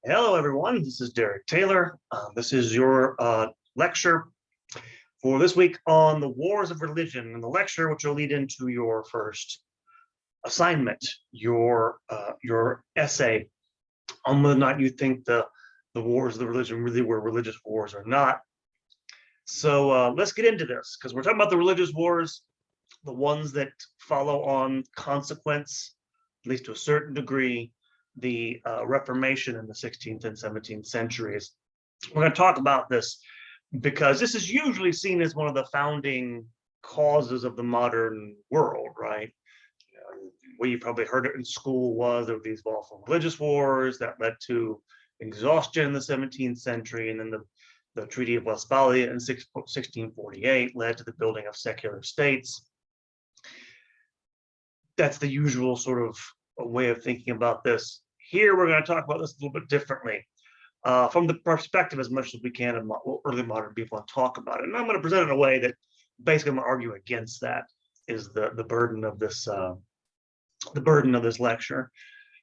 Hello, everyone. This is Derek Taylor. This is your lecture for this week on the wars of religion, and the lecture which will lead into your first assignment, your essay on whether or not you think the wars of the religion really were religious wars or not. So let's get into this, because we're talking about the religious wars, the ones that follow on consequence, at least to a certain degree, the Reformation in the 16th and 17th centuries. We're going to talk about this because this is usually seen as one of the founding causes of the modern world, right? What you probably heard it in school was there were these awful religious wars that led to exhaustion in the 17th century, and then the Treaty of Westphalia in 1648 led to the building of secular states. That's the usual sort of way of thinking about this. Here, we're going to talk about this a little bit differently, from the perspective as much as we can of early modern people and talk about it. And I'm going to present it in a way that basically I'm going to argue against that is the burden of this lecture,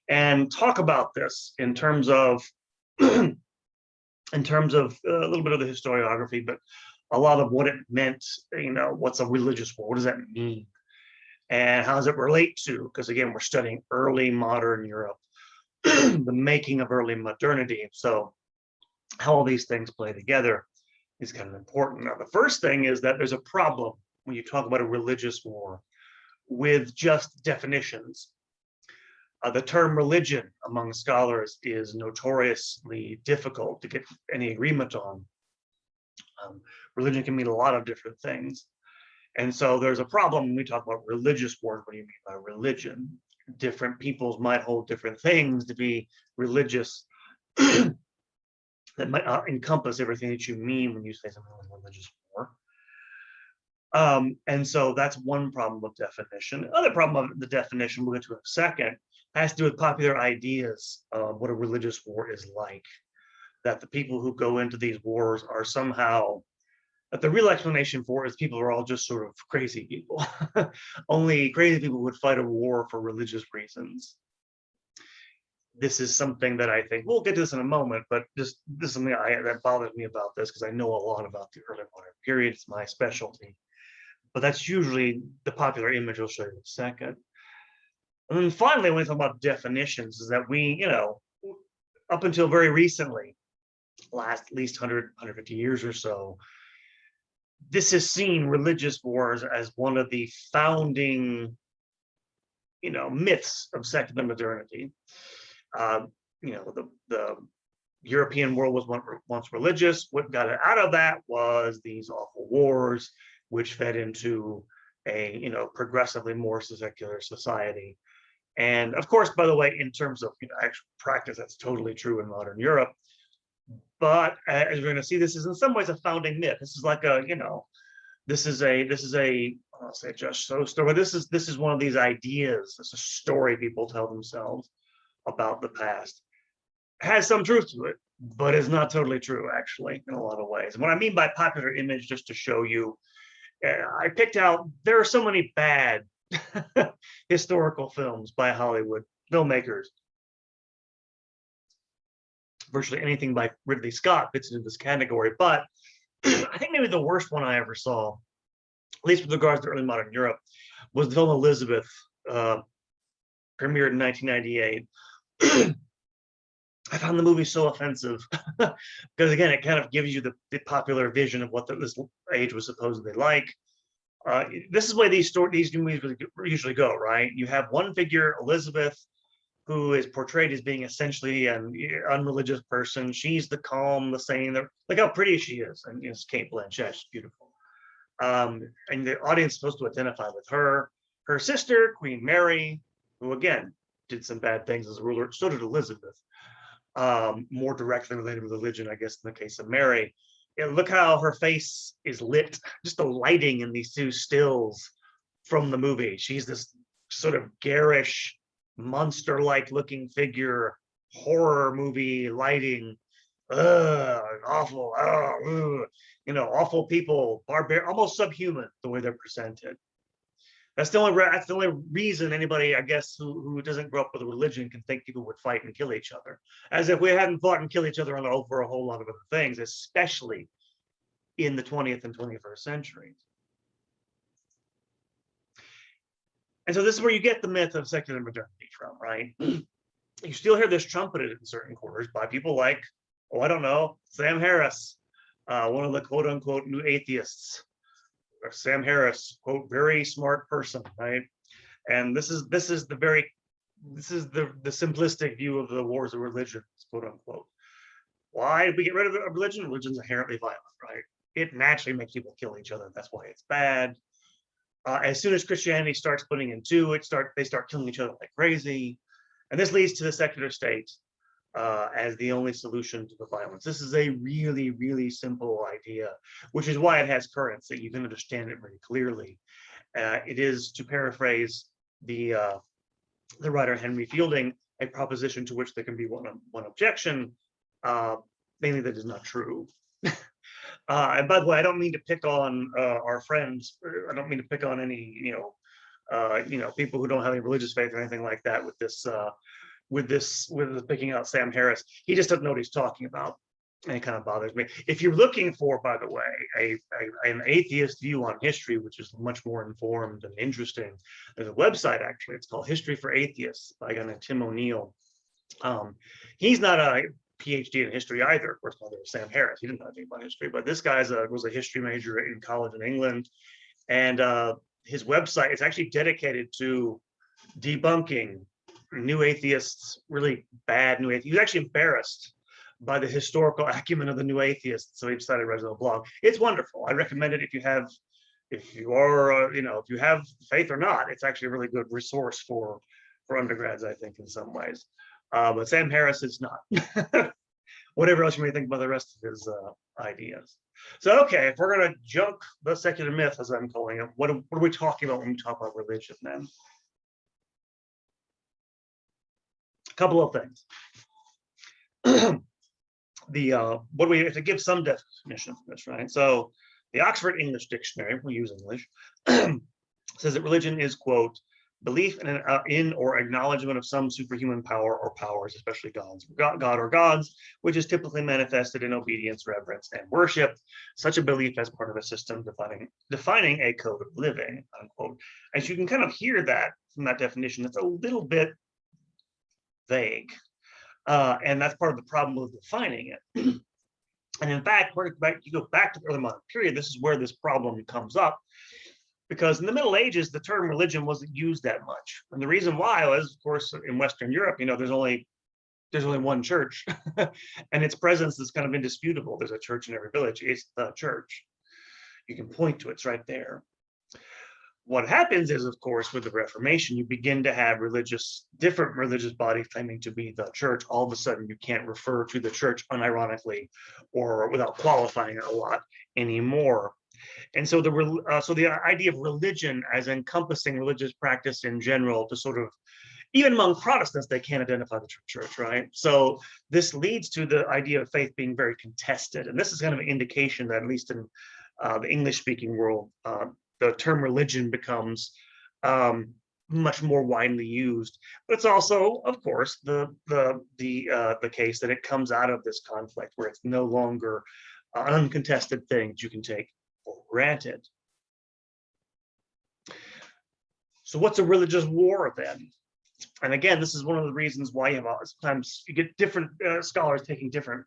and talk about this in terms of a little bit of the historiography, but a lot of what it meant. What's a religious war? What does that mean? And how does it relate to? Because again, we're studying early modern Europe, the making of early modernity. So how all these things play together is kind of important. Now, the first thing is that there's a problem when you talk about a religious war with just definitions. The term religion among scholars is notoriously difficult to get any agreement on. Religion can mean a lot of different things. And so there's a problem when we talk about religious wars. What do you mean by religion? Different peoples might hold different things to be religious that might not encompass everything that you mean when you say something like religious war. And so that's one problem of definition. The other problem of the definition, we'll get to in a second, has to do with popular ideas of what a religious war is like. That the people who go into these wars are somehow, that the real explanation for it is people are all just sort of crazy people. Only crazy people would fight a war for religious reasons. This is something that I think, we'll get to this in a moment, but this is something that bothers me about this, because I know a lot about the early modern period. It's my specialty. But that's usually the popular image I'll show you in a second. And then finally, when we talk about definitions, is that we, up until very recently, last at least 150 years or so, this has seen religious wars as one of the founding, myths of secular modernity. The European world was once religious. What got it out of that was these awful wars, which fed into a progressively more secular society. And of course, by the way, in terms of actual practice, that's totally true in modern Europe. But as we're going to see, this is in some ways a founding myth. This is like a, this is a I'll say just so story. This is one of these ideas. It's a story people tell themselves about the past. It has some truth to it, but it's not totally true, actually, in a lot of ways. And what I mean by popular image, just to show you, I picked out, there are so many bad historical films by Hollywood filmmakers. Virtually anything by Ridley Scott fits into this category, but I think maybe the worst one I ever saw, at least with regards to early modern Europe, was the film Elizabeth, premiered in 1998. I found the movie so offensive because, again, it kind of gives you the popular vision of what this age was supposedly like. This is why these movies usually go, right? You have one figure, Elizabeth, who is portrayed as being essentially an unreligious person. She's the calm, the sane. Look how pretty she is, and it's Cate Blanchett. She's beautiful. And the audience is supposed to identify with her. Her sister, Queen Mary, who again did some bad things as a ruler. So did Elizabeth. More directly related with religion, I guess, in the case of Mary. Look how her face is lit. Just the lighting in these two stills from the movie. She's this sort of garish, monster-like looking figure, horror movie lighting, awful, awful people, barbaric, almost subhuman the way they're presented. That's the only reason anybody, I guess, who doesn't grow up with a religion can think people would fight and kill each other. As if we hadn't fought and killed each other over a whole lot of other things, especially in the 20th and 21st centuries. And so this is where you get the myth of secular modernity from, right? You still hear this trumpeted in certain quarters by people like, oh, I don't know, Sam Harris, one of the quote unquote new atheists. Or Sam Harris, quote, very smart person, right? And this is the simplistic view of the wars of religion, quote unquote. Why did we get rid of religion? Religion's inherently violent, right? It naturally makes people kill each other. That's why it's bad. As soon as Christianity starts putting into it, they start killing each other like crazy. And this leads to the secular state as the only solution to the violence. This is a really, really simple idea, which is why it has currency. You can understand it very clearly. It is, to paraphrase the writer Henry Fielding, a proposition to which there can be one objection, mainly that is not true. And by the way, I don't mean to pick on our friends. I don't mean to pick on any, people who don't have any religious faith or anything like that with this picking out Sam Harris. He just doesn't know what he's talking about, and it kind of bothers me. If you're looking for, by the way, an atheist view on history, which is much more informed and interesting, there's a website actually. It's called History for Atheists by a guy named Tim O'Neill. He's not a PhD in history either. Of course, neither was Sam Harris. He didn't know anything about history, but this guy was a history major in college in England, and his website is actually dedicated to debunking new atheists, really bad new atheists. He was actually embarrassed by the historical acumen of the new atheists, so he decided to write his own blog. It's wonderful. I recommend it if you have faith or not. It's actually a really good resource for undergrads, I think, in some ways. But Sam Harris is not. Whatever else you may think about the rest of his ideas. So, okay, if we're going to junk the secular myth, as I'm calling it, what are we talking about when we talk about religion then? A couple of things. What do we have to give some definition for this, right? So the Oxford English Dictionary, we use English, says that religion is, quote, belief in or acknowledgement of some superhuman power or powers, especially God or gods, which is typically manifested in obedience, reverence, and worship. Such a belief as part of a system defining a code of living, unquote. As you can kind of hear that from that definition, it's a little bit vague. And that's part of the problem with defining it. And in fact, you go back to the early modern period, this is where this problem comes up. Because in the Middle Ages, the term religion wasn't used that much. And the reason why was, of course, in Western Europe, there's only one church, and its presence is kind of indisputable. There's a church in every village. It's the church. You can point to it. It's right there. What happens is, of course, with the Reformation, you begin to have different religious bodies claiming to be the church. All of a sudden, you can't refer to the church unironically or without qualifying it a lot anymore. And so the idea of religion as encompassing religious practice in general, to sort of, even among Protestants, they can't identify the church, right? So this leads to the idea of faith being very contested. And this is kind of an indication that, at least in the English-speaking world, the term religion becomes much more widely used. But it's also, of course, the case that it comes out of this conflict where it's no longer an uncontested thing that you can take for granted. So what's a religious war then? And again, this is one of the reasons why you have sometimes you get different scholars taking different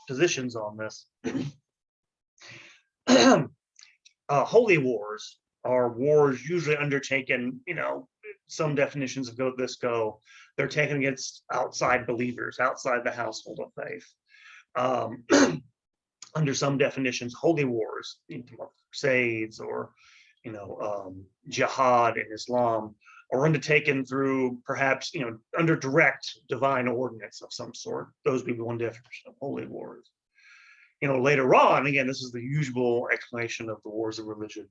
positions on this. Holy wars are wars usually undertaken, some definitions of they're taken against outside believers, outside the household of faith. Under some definitions, holy wars, crusades or jihad in Islam, are undertaken through perhaps under direct divine ordinance of some sort. Those would be one definition of holy wars. Later on, again, this is the usual explanation of the wars of religion,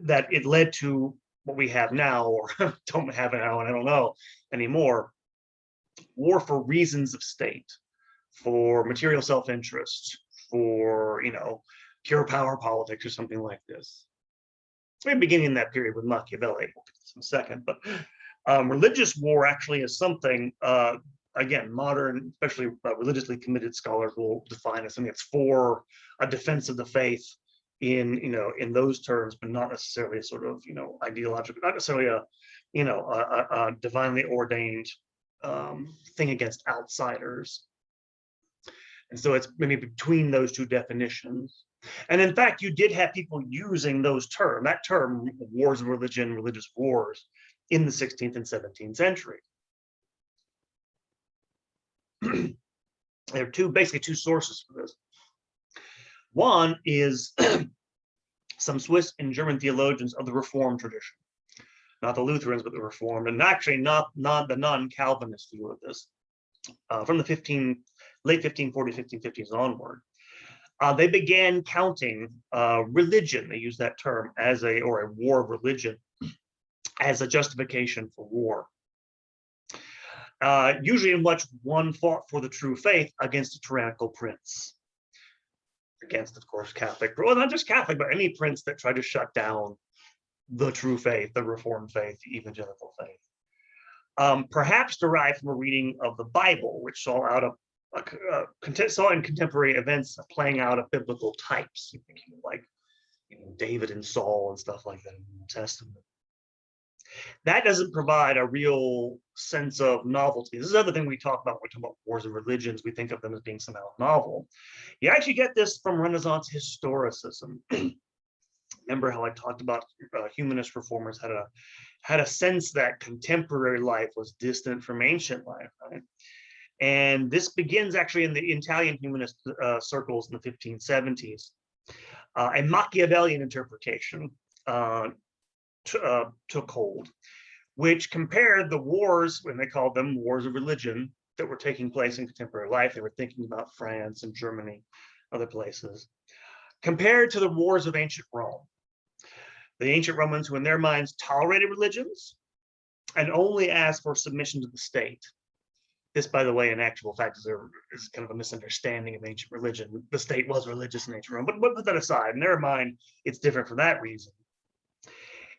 that it led to what we have now, or don't have it now, and I don't know anymore. War for reasons of state, for material self-interest, for pure power politics or something like this. we're beginning that period with Machiavelli. We'll get this in a second, but religious war actually is something, again, modern, especially religiously committed scholars will define as something that's for a defense of the faith in, in those terms, but not necessarily a sort of, ideological, not necessarily a divinely ordained thing against outsiders. And so it's maybe between those two definitions. And in fact, you did have people using that term, wars of religion, religious wars, in the 16th and 17th century. There are basically two sources for this. One is some Swiss and German theologians of the Reformed tradition, not the Lutherans, but the Reformed, and actually not the non-Calvinist view of this, from the late 1540s, 1550s onward. They began counting religion, they use that term, or a war of religion, as a justification for war. Usually in which one fought for the true faith against a tyrannical prince. Against, of course, Catholic, well, not just Catholic, but any prince that tried to shut down the true faith, the Reformed faith, the evangelical faith. Perhaps derived from a reading of the Bible, which saw in contemporary events playing out of biblical types, like David and Saul and stuff like that in the New Testament. That doesn't provide a real sense of novelty. This is the other thing we talk about when we talk about wars of religions. We think of them as being somehow novel. You actually get this from Renaissance historicism. Remember how I talked about humanist reformers had a sense that contemporary life was distant from ancient life, right? And this begins actually in the Italian humanist circles in the 1570s. A Machiavellian interpretation took hold, which compared the wars, when they called them wars of religion, that were taking place in contemporary life. They were thinking about France and Germany, other places, compared to the wars of ancient Rome. The ancient Romans, who in their minds tolerated religions and only asked for submission to the state. This, by the way, in actual fact, is kind of a misunderstanding of ancient religion. The state was religious in ancient Rome, but put that aside. In their mind, it's different for that reason.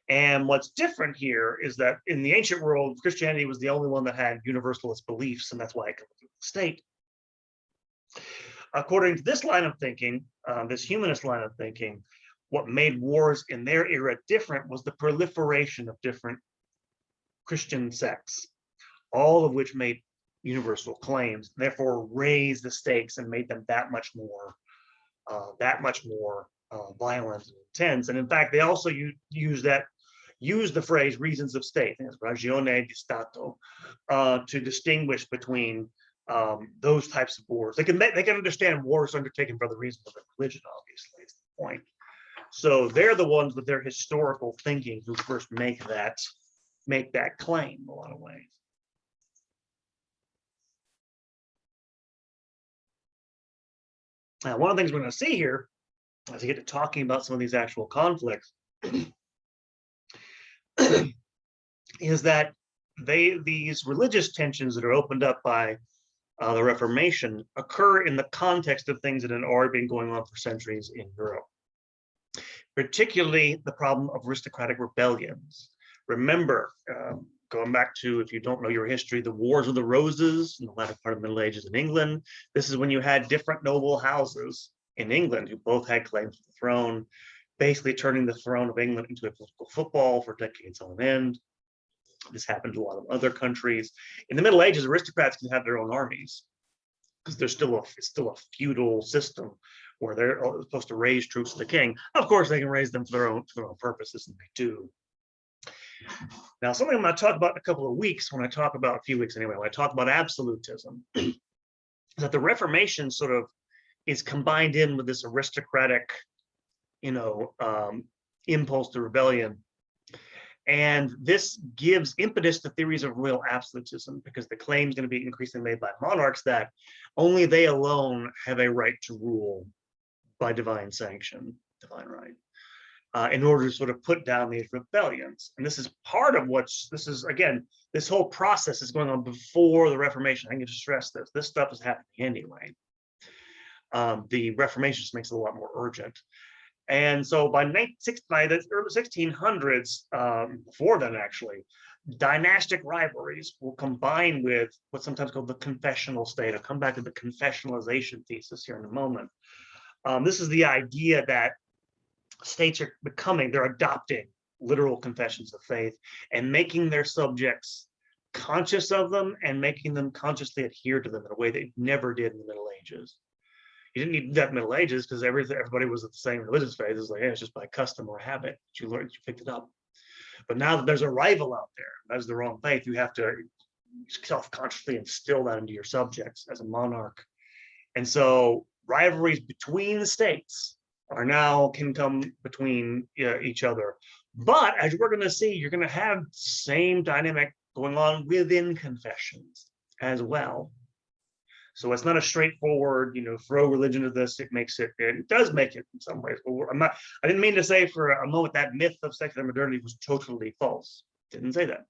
And what's different here is that in the ancient world, Christianity was the only one that had universalist beliefs, and that's why it comes through the state. According to this line of thinking, this humanist line of thinking, what made wars in their era different was the proliferation of different Christian sects, all of which made universal claims, therefore raised the stakes and made them that much more violent and intense. And in fact, they also use the phrase reasons of state, ragione di stato, to distinguish between those types of wars. They can understand wars undertaken for the reasons of their religion, obviously, is the point. So they're the ones with their historical thinking who first make that claim in a lot of ways. Now, one of the things we're going to see here, as we get to talking about some of these actual conflicts, is that these religious tensions that are opened up by the Reformation occur in the context of things that had already been going on for centuries in Europe, particularly the problem of aristocratic rebellions. Remember, going back to, if you don't know your history, the Wars of the Roses in the latter part of the Middle Ages in England. This is when you had different noble houses in England who both had claims to the throne, basically turning the throne of England into a political football for decades on end. This happened to a lot of other countries. In the Middle Ages, aristocrats can have their own armies because it's still a feudal system where they're supposed to raise troops to the king. Of course, they can raise them for their own purposes, and they do. Now, something I'm going to talk about in a couple of weeks, when I talk about absolutism, is that the Reformation sort of is combined in with this aristocratic, impulse to rebellion. And this gives impetus to theories of royal absolutism, because the claim is going to be increasingly made by monarchs that only they alone have a right to rule by divine sanction, divine right, in order to sort of put down these rebellions. And this is part of this whole process is going on before the Reformation. I need to stress this. This stuff is happening anyway. The Reformation just makes it a lot more urgent. And so by the early 1600s, before then actually, dynastic rivalries will combine with what's sometimes called the confessional state. I'll come back to the confessionalization thesis here in a moment. This is the idea that states are they're adopting literal confessions of faith and making their subjects conscious of them and making them consciously adhere to them in a way they never did in the Middle Ages. You didn't need that Middle Ages because everybody was at the same religious faith. It's like, it's just by custom or habit that you learned, you picked it up. But now that there's a rival out there, that's the wrong faith, you have to self-consciously instill that into your subjects as a monarch. And so rivalries between the states can come between each other. But as we're going to see, you're going to have the same dynamic going on within confessions as well. So it's not a straightforward, throw religion to this. It does make it in some ways. But I didn't mean to say for a moment that myth of secular modernity was totally false. Didn't say that.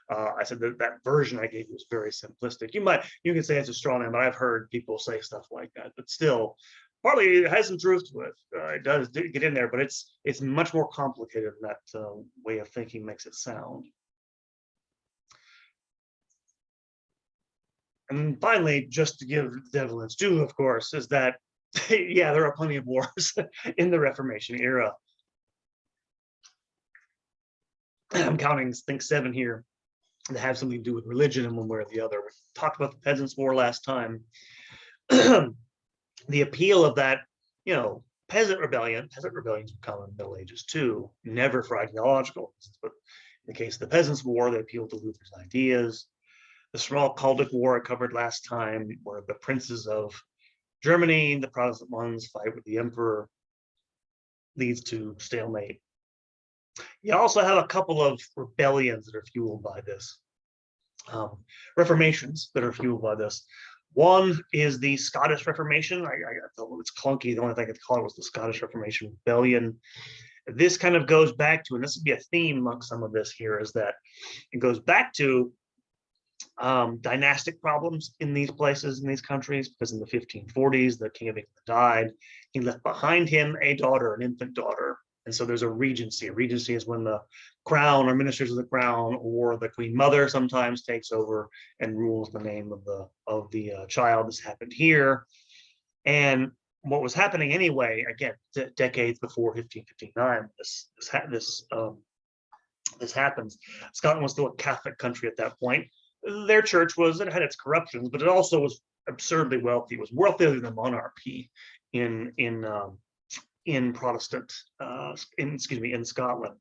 I said that version I gave you was very simplistic. You can say it's a straw man, but I've heard people say stuff like that. But still, partly it has some truth to it. It does get in there, but it's much more complicated than that way of thinking makes it sound. And finally, just to give the devil its due, of course, is that, yeah, there are plenty of wars in the Reformation era. I'm counting, I think, 7 here that have something to do with religion in one way or the other. We talked about the Peasants' War last time. The appeal of that, peasant rebellions were common in the Middle Ages too, never for ideological reasons, but in the case of the Peasants' War, they appealed to Luther's ideas. The Schmalkaldic War I covered last time, where the princes of Germany, the Protestant ones, fight with the emperor, leads to stalemate. You also have a couple of rebellions that are fueled by this, reformations that are fueled by this. One is the Scottish Reformation. I thought it's clunky. The only thing I could call it was the Scottish Reformation Rebellion. This kind of goes back to, and this would be a theme among some of this here, is that it goes back to dynastic problems in these places, in these countries, because in the 1540s, the King of England died. He left behind him a daughter, an infant daughter. And so there's a regency. A regency is when the crown or ministers of the crown or the Queen Mother sometimes takes over and rules the name of the child. This happened here. And what was happening anyway, again, decades before 1559, this happens. Scotland was still a Catholic country at that point. Their church it had its corruptions, but it also was absurdly wealthy. It was wealthier than the monarchy in Protestant, in Scotland.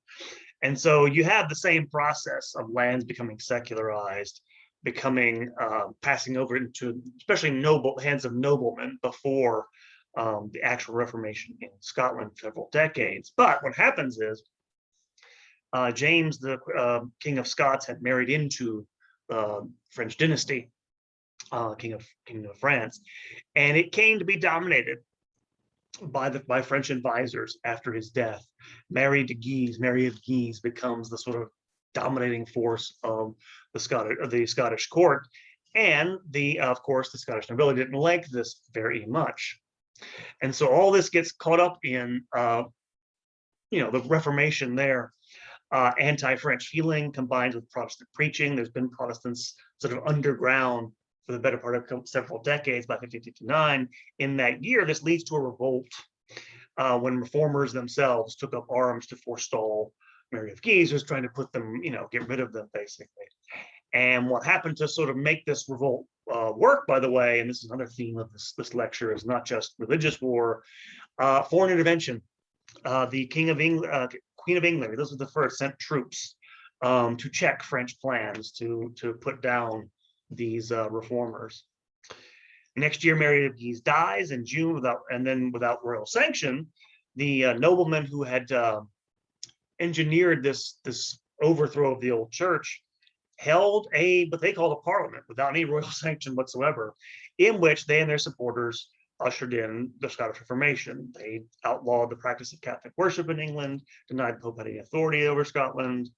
And so you have the same process of lands becoming secularized, passing over into especially hands of noblemen before the actual Reformation in Scotland, several decades. But what happens is James, the King of Scots, had married into French dynasty, King of France, and it came to be dominated by French advisors after his death. Mary of Guise becomes the sort of dominating force of the Scottish court, and of course the Scottish nobility didn't like this very much, and so all this gets caught up in the Reformation there. Anti-French feeling combined with Protestant preaching. There's been Protestants sort of underground for the better part of several decades. By 1559, in that year, this leads to a revolt when reformers themselves took up arms to forestall Mary of Guise, was trying to put them, get rid of them, basically. And what happened to sort of make this revolt work, by the way, and this is another theme of this lecture, is not just religious war, foreign intervention. The Queen of England, those were the first, sent troops to check French plans to put down these reformers. Next year, Mary of Guise dies in June without royal sanction. The noblemen who had engineered this overthrow of the old church held what they called a parliament without any royal sanction whatsoever, in which they and their supporters ushered in the Scottish Reformation. They outlawed the practice of Catholic worship in England, denied the Pope any authority over Scotland.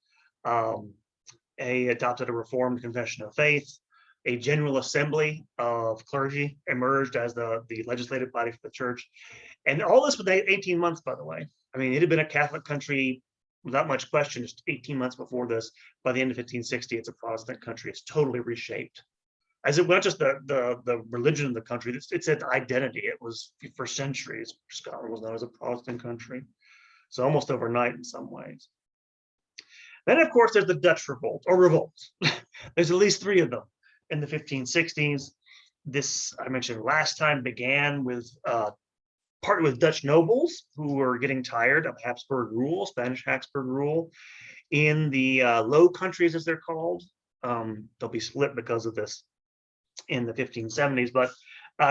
They adopted a reformed confession of faith, A general assembly of clergy emerged as the legislative body for the church. And all this within 18 months, by the way. I mean, it had been a Catholic country without much question just 18 months before this. By the end of 1560, it's a Protestant country. It's totally reshaped. As it not just the religion of the country, it's its identity. It was, for centuries, Scotland was known as a Protestant country. So almost overnight in some ways. Then, of course, there's the Dutch revolt, or revolts. There's at least 3 of them in the 1560s. This, I mentioned last time, began with partly with Dutch nobles who were getting tired of Habsburg rule, Spanish Habsburg rule. In the Low Countries, as they're called, they'll be split because of this in the 1570s. But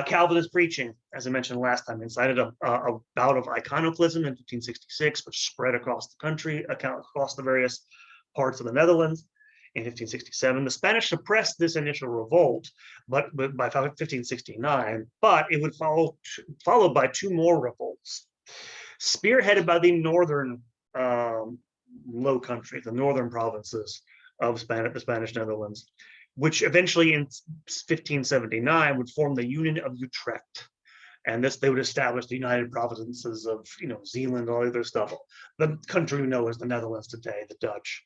Calvinist preaching, as I mentioned last time, incited a bout of iconoclasm in 1566, which spread across the country, across the various parts of the Netherlands. In 1567, the Spanish suppressed this initial revolt, but by 1569, but it would followed by 2 more revolts, spearheaded by the northern Low Countries, the northern provinces of the Spanish Netherlands, which eventually in 1579 would form the Union of Utrecht. And this, they would establish the United Provinces of, Zealand, all other stuff. The country we know as the Netherlands today, the Dutch,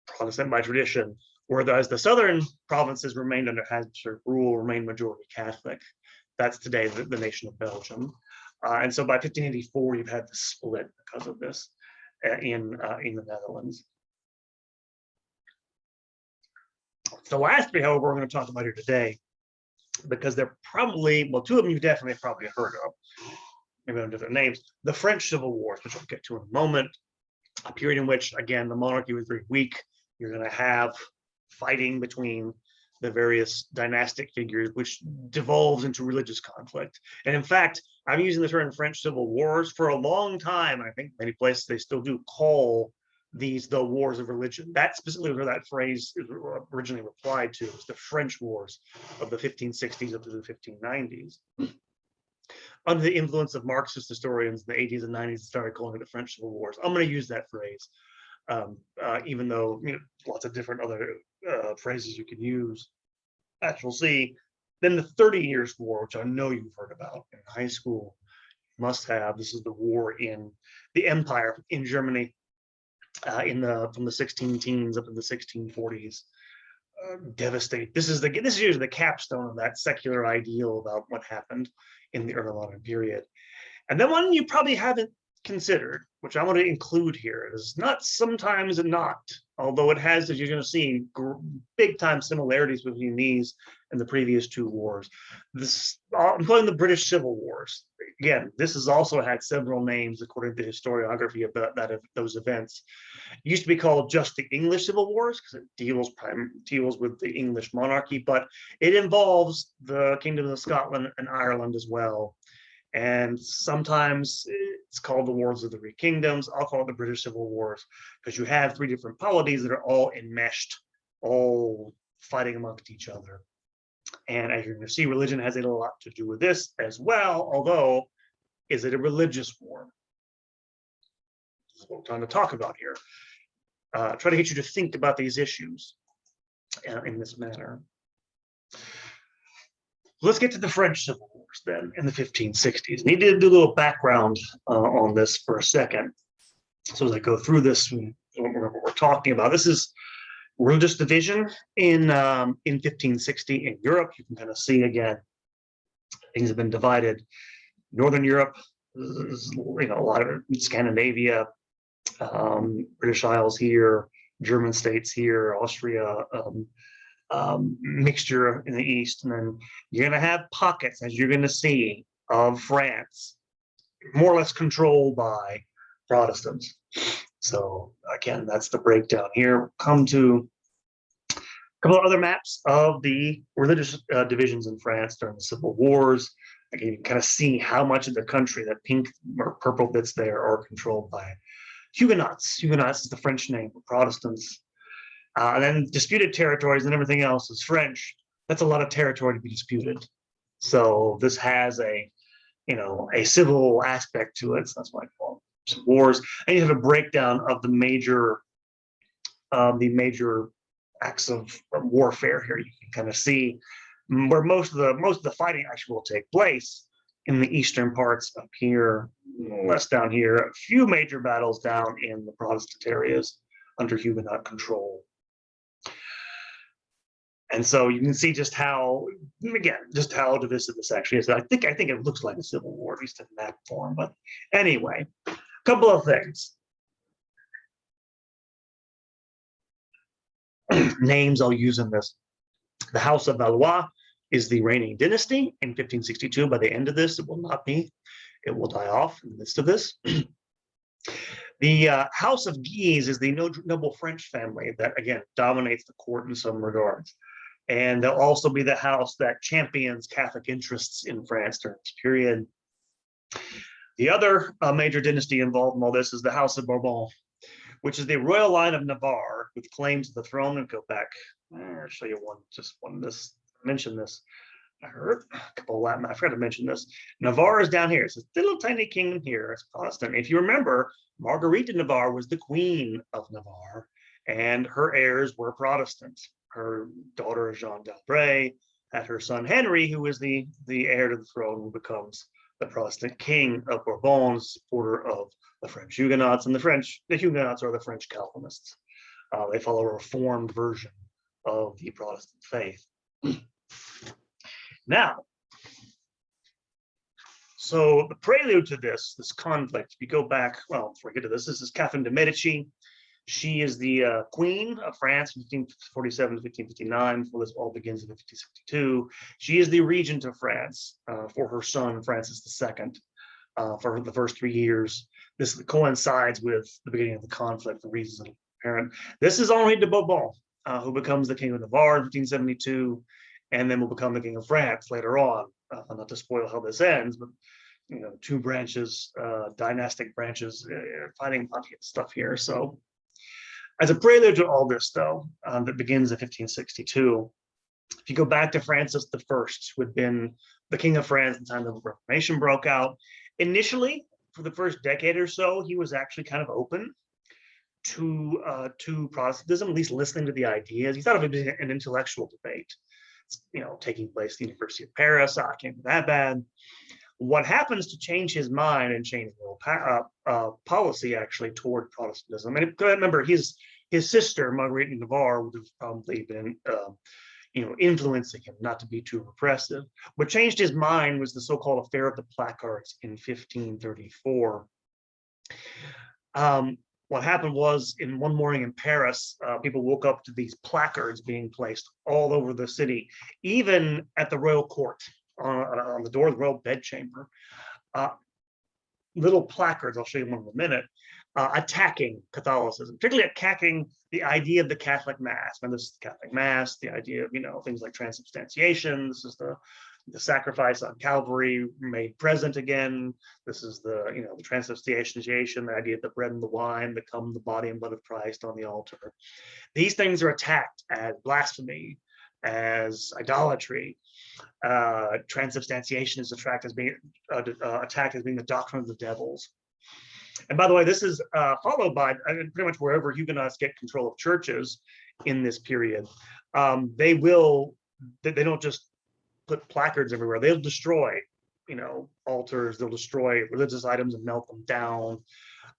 Protestant by tradition, whereas the southern provinces remained under Habsburg rule, remained majority Catholic. That's today the nation of Belgium. And so by 1584, you've had the split because of this in the Netherlands. The last 3, however, we're going to talk about here today, because they're probably, well, 2 of them you definitely probably heard of, maybe under different names. The French Civil Wars, which I'll get to in a moment, a period in which, again, the monarchy was very weak. You're going to have fighting between the various dynastic figures, which devolves into religious conflict. And in fact, I'm using the term French Civil Wars for a long time. I think many places they still do call these the wars of religion. That's specifically where that phrase is originally replied to, is the French Wars of the 1560s up to the 1590s. Under the influence of Marxist historians in the 80s and 90s, started calling it the French Civil Wars. I'm going to use that phrase, even though lots of different other phrases you can use, as we'll see. Then the 30 Years' War, which I know you've heard about in high school, must have. This is the war in the Empire in Germany, from the 16 teens up to the 1640s. Devastate. This is usually the capstone of that secular ideal about what happened in the early modern period. And then one you probably haven't considered, which I want to include here, is not sometimes and not, although it has, as you're going to see, big time similarities between these and the previous 2 wars. This, including the British Civil Wars. Again, this has also had several names according to the historiography of those events. It used to be called just the English Civil Wars because it deals with the English monarchy, but it involves the Kingdom of Scotland and Ireland as well. And sometimes it's called the Wars of the 3 Kingdoms. I'll call it the British Civil Wars because you have 3 different polities that are all enmeshed, all fighting amongst each other. And as you're going to see, religion has a lot to do with this as well, although, is it a religious war? That's what we're trying to talk about here. Try to get you to think about these issues in this manner. Let's get to the French Civil Wars then in the 1560s. Need to do a little background on this for a second. So as I go through this, what we're talking about, this is religious division in 1560 in Europe. You can kind of see again, things have been divided. Northern Europe, a lot of Scandinavia, British Isles here, German states here, Austria, mixture in the east, and then you're going to have pockets, as you're going to see, of France, more or less controlled by Protestants. So again, that's the breakdown here. Come to a couple of other maps of the religious divisions in France during the Civil Wars. Again, you can kind of see how much of the country, that pink or purple bits there, are controlled by Huguenots. Huguenots is the French name for Protestants. And then disputed territories and everything else is French. That's a lot of territory to be disputed. So this has a civil aspect to it. So that's why I call it wars. And you have a breakdown of the major acts of warfare here. You can kind of see where most of the fighting actually will take place in the eastern parts up here, less down here, a few major battles down in the Protestant areas under Huguenot control. And so you can see just how, again, just how divisive this actually is. I think it looks like a civil war, at least in that form. But anyway, a couple of things. Names I'll use in this. The House of Valois is the reigning dynasty in 1562. By the end of this, it will not be. It will die off in the midst of this. The House of Guise is the noble French family that, again, dominates the court in some regards. And they'll also be the house that champions Catholic interests in France during this period. The other major dynasty involved in all this is the House of Bourbon, which is the royal line of Navarre with claims to the throne. And go back, I'll show you mention this. I heard a couple of Latin, I forgot to mention this. Navarre is down here. It's a little tiny kingdom here. It's Protestant. If you remember, Marguerite de Navarre was the queen of Navarre, and her heirs were Protestant. Her daughter, Jeanne d'Albret, had her son Henry, who is the heir to the throne, who becomes the Protestant king of Bourbon, supporter of the French Huguenots. And the Huguenots are the French Calvinists. They follow a reformed version of the Protestant faith. Now, so the prelude to this conflict, if you go back, well, before we get to this is Catherine de Medici. She is the queen of France, 1547 to 1559, before this all begins in 1562. She is the regent of France for her son, Francis II, for the first 3 years. This coincides with the beginning of the conflict for reasons apparent. This is Henri de Bourbon, who becomes the king of Navarre in 1572, and then will become the king of France later on. Not to spoil how this ends, but two branches, dynastic branches, fighting about stuff here. So, as a prelude to all this, though, that begins in 1562, if you go back to Francis I, who had been the king of France at the time the Reformation broke out, initially, for the first decade or so, he was actually kind of open to Protestantism, at least listening to the ideas. He thought of it as an intellectual debate, taking place at the University of Paris. It can't be that bad. What happens to change his mind and change world policy actually toward Protestantism? And remember, his sister Marguerite de Navarre would have probably been, influencing him not to be too repressive. What changed his mind was the so-called Affair of the Placards in 1534. What happened was, in one morning in Paris, people woke up to these placards being placed all over the city, even at the royal court, on the door of the royal bedchamber. Little placards, I'll show you one in a minute, attacking Catholicism, particularly attacking the idea of the Catholic Mass. And this is the Catholic Mass, the idea of, things like transubstantiation. This is the sacrifice on Calvary made present again. This is the transubstantiation, the idea of the bread and the wine become the body and blood of Christ on the altar. These things are attacked as blasphemy, as idolatry. Transubstantiation is attacked as being the doctrine of the devils. And by the way, this is followed by pretty much wherever Huguenots get control of churches in this period. They don't just put placards everywhere. They'll destroy, altars. They'll destroy religious items and melt them down.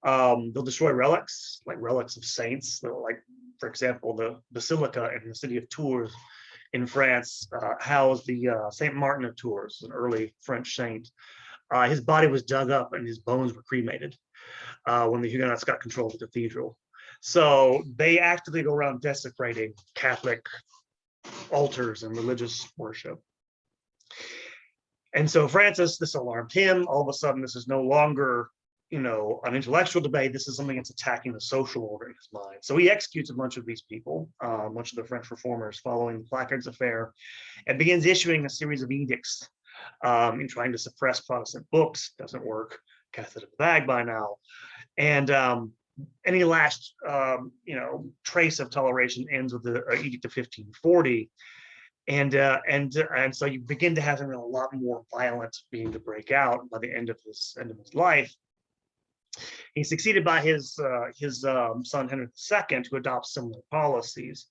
They'll destroy relics, like relics of saints. Like, for example, the basilica in the city of Tours in France housed the Saint Martin of Tours, an early French saint. His body was dug up and his bones were cremated when the Huguenots got control of the cathedral. So they actively go around desecrating Catholic altars and religious worship. And so Francis, this alarmed him. All of a sudden, this is no longer, an intellectual debate. This is something that's attacking the social order in his mind. So he executes a bunch of these people, a bunch of the French reformers following the Placards affair, and begins issuing a series of edicts in trying to suppress Protestant books. Doesn't work. Cast it in the bag by now. And any last, trace of toleration ends with the Edict of 1540. And so you begin to have a lot more violence beginning to break out by the end of his life. He's succeeded by his son Henry II, who adopts similar policies.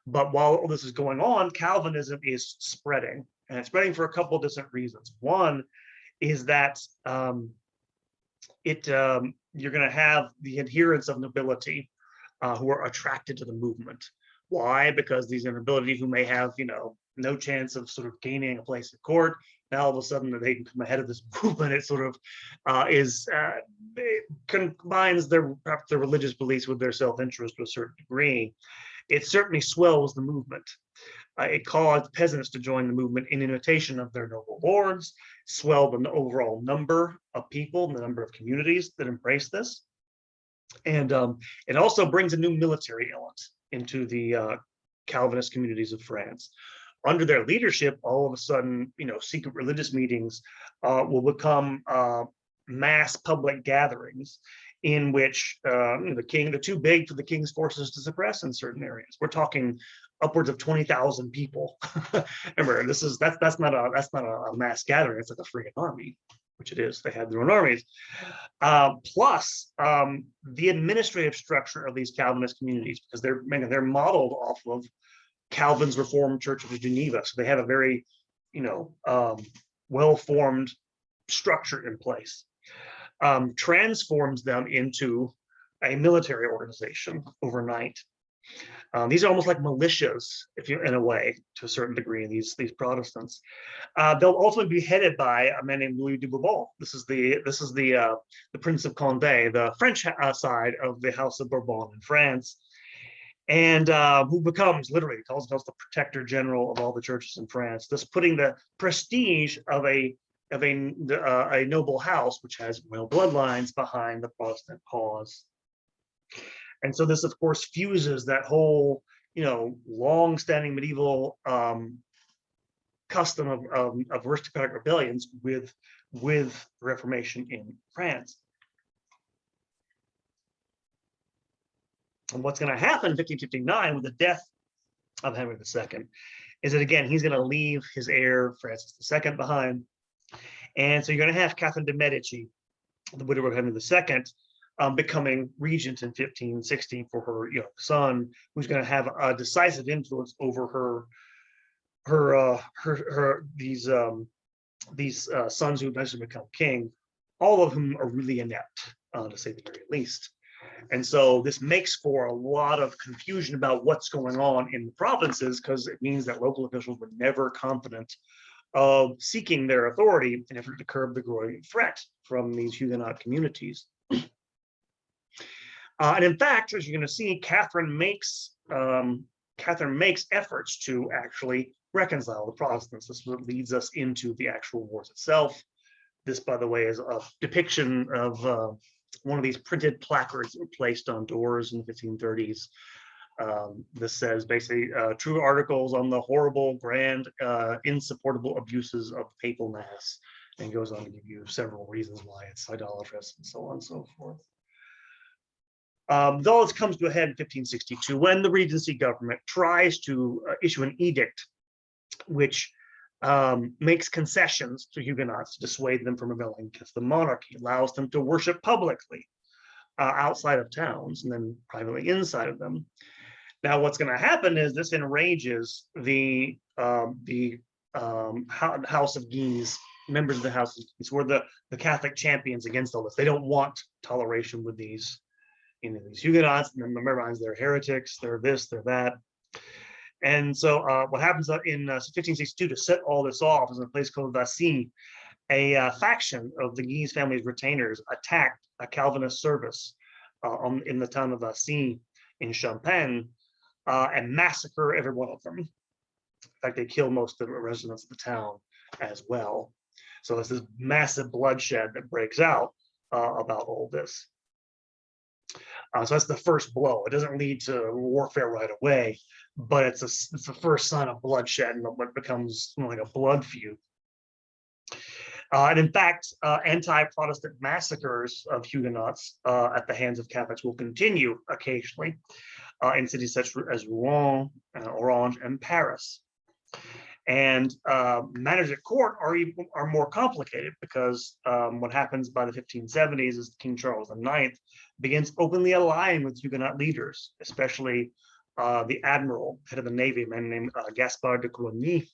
But while all this is going on, Calvinism is spreading, and it's spreading for a couple of different reasons. One is that you're going to have the adherents of nobility who are attracted to the movement. Why? Because these are nobility who may have, no chance of sort of gaining a place at court. Now all of a sudden they can come ahead of this movement. It sort of it combines perhaps their religious beliefs with their self-interest to a certain degree. It certainly swells the movement. It caused peasants to join the movement in imitation of their noble lords, swelled the overall number of people, the number of communities that embrace this. And it also brings a new military element into the Calvinist communities of France. Under their leadership, all of a sudden, secret religious meetings will become mass public gatherings in which they're too big for the king's forces to suppress in certain areas. We're talking upwards of 20,000 people. Remember, that's not a mass gathering. It's like a friggin' army, which it is. They had their own armies. Plus the administrative structure of these Calvinist communities, because they're modeled off of Calvin's Reformed Church of Geneva. So they have a very, well-formed structure in place. Transforms them into a military organization overnight. These are almost like militias, in a way, to a certain degree. These Protestants, they'll ultimately be headed by a man named Louis de Bourbon. This is the Prince of Condé, the French side of the House of Bourbon in France, and who becomes literally calls himself the Protector General of all the churches in France. Thus, putting the prestige of a noble house, which has royal bloodlines, behind the Protestant cause. And so this, of course, fuses that whole, long-standing medieval custom of aristocratic rebellions with the Reformation in France. And what's going to happen in 1559 with the death of Henry II is that, again, he's going to leave his heir, Francis II, behind. And so you're going to have Catherine de' Medici, the widow of Henry II, becoming regent in 1516 for her son, who's going to have a decisive influence over these sons who eventually become king, all of whom are really inept, to say the very least. And so this makes for a lot of confusion about what's going on in the provinces, because it means that local officials were never confident of seeking their authority in an effort to curb the growing threat from these Huguenot communities. And in fact, as you're going to see, Catherine makes efforts to actually reconcile the Protestants. This is what leads us into the actual wars itself. This, by the way, is a depiction of one of these printed placards that were placed on doors in the 1530s. This says basically true articles on the horrible, grand, insupportable abuses of papal mass, and goes on to give you several reasons why it's idolatrous and so on and so forth. Though this comes to a head in 1562 when the Regency government tries to issue an edict which makes concessions to Huguenots to dissuade them from rebelling against the monarchy, allows them to worship publicly outside of towns and then privately inside of them. Now, what's going to happen is this enrages the House of Guise, members of the House of Guise, who are the Catholic champions against all this. They don't want toleration with these Huguenots, and then memorize they're heretics, they're this, they're that. And so what happens in 1562 to set all this off is in a place called Vassy, a faction of the Guise family's retainers attacked a Calvinist service in the town of Vassy in Champagne and massacre every one of them. In fact, they kill most of the residents of the town as well. So there's this massive bloodshed that breaks out about all this. So that's the first blow. It doesn't lead to warfare right away, but it's the first sign of bloodshed and what becomes like a blood feud. And in fact, anti-Protestant massacres of Huguenots at the hands of Catholics will continue occasionally in cities such as Rouen, Orange, and Paris. And matters at court are more complicated because what happens by the 1570s is King Charles IX begins openly allying with Huguenot leaders, especially the admiral, head of the navy, a man named Gaspard de Coligny.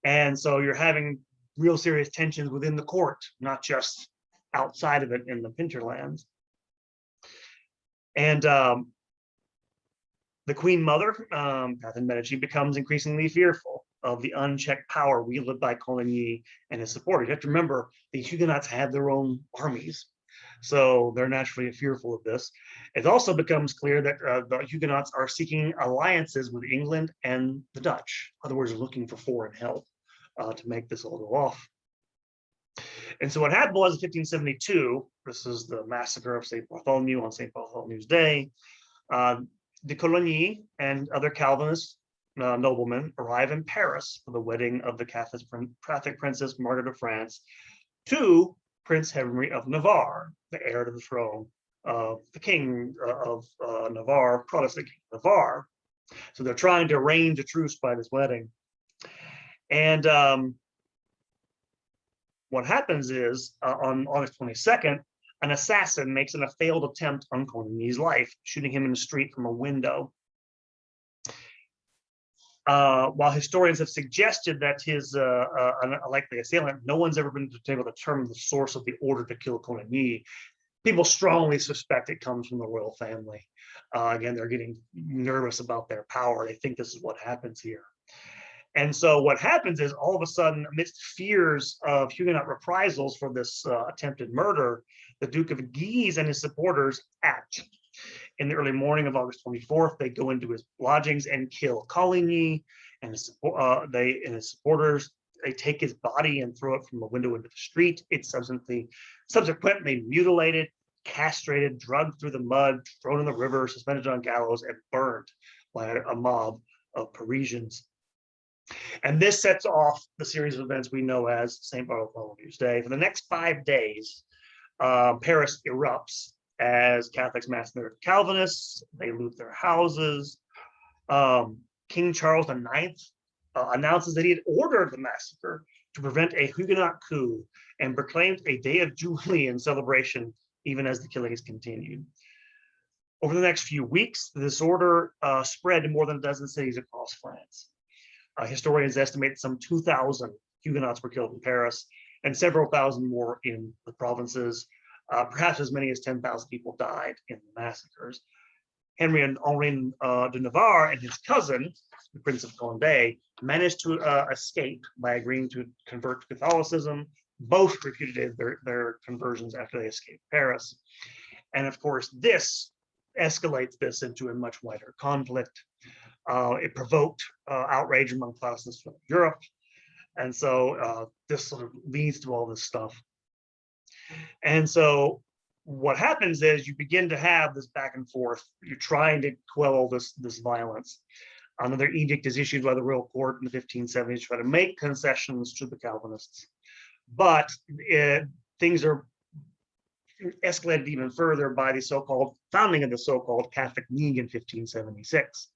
And so you're having real serious tensions within the court, not just outside of it in the hinterlands. And the Queen Mother, Catherine Medici, becomes increasingly fearful of the unchecked power wielded by Coligny and his supporters. You have to remember, the Huguenots had their own armies, so they're naturally fearful of this. It also becomes clear that the Huguenots are seeking alliances with England and the Dutch. In other words, looking for foreign help to make this all go off. And so what happened was in 1572, this is the massacre of St. Bartholomew on St. Bartholomew's Day, de Coligny and other Calvinist noblemen arrive in Paris for the wedding of the Catholic Princess Margaret of France to Prince Henry of Navarre, the heir to the throne of the King of Navarre, Protestant King of Navarre. So they're trying to arrange a truce by this wedding. And what happens is on August 22nd, an assassin makes a failed attempt on Coligny's life, shooting him in the street from a window. While historians have suggested that his likely assailant, no one's ever been able to determine the source of the order to kill Coligny. People strongly suspect it comes from the royal family. Again, they're getting nervous about their power. They think this is what happens here. And so what happens is, all of a sudden, amidst fears of Huguenot reprisals for this attempted murder, the Duke of Guise and his supporters act. In the early morning of August 24th, they go into his lodgings and kill Coligny and his supporters. They take his body and throw it from a window into the street. It's subsequently mutilated, castrated, drugged through the mud, thrown in the river, suspended on gallows, and burned by a mob of Parisians. And this sets off the series of events we know as St. Bartholomew's Day. For the next 5 days, Paris erupts as Catholics massacre Calvinists. They loot their houses. King Charles IX announces that he had ordered the massacre to prevent a Huguenot coup and proclaimed a day of Jubilee in celebration, even as the killings continued. Over the next few weeks, the disorder spread to more than a dozen cities across France. Historians estimate some 2,000 Huguenots were killed in Paris and several thousand more in the provinces. Perhaps as many as 10,000 people died in the massacres. Henry and Henri de Navarre and his cousin, the Prince of Condé, managed to escape by agreeing to convert to Catholicism. Both repudiated their conversions after they escaped Paris. And of course, this escalates this into a much wider conflict. It provoked outrage among Protestants throughout Europe. And so this sort of leads to all this stuff. And so what happens is you begin to have this back and forth. You're trying to quell all this violence. Another edict is issued by the royal court in the 1570s to try to make concessions to the Calvinists. But things are escalated even further by the so-called founding of the so-called Catholic League in 1576.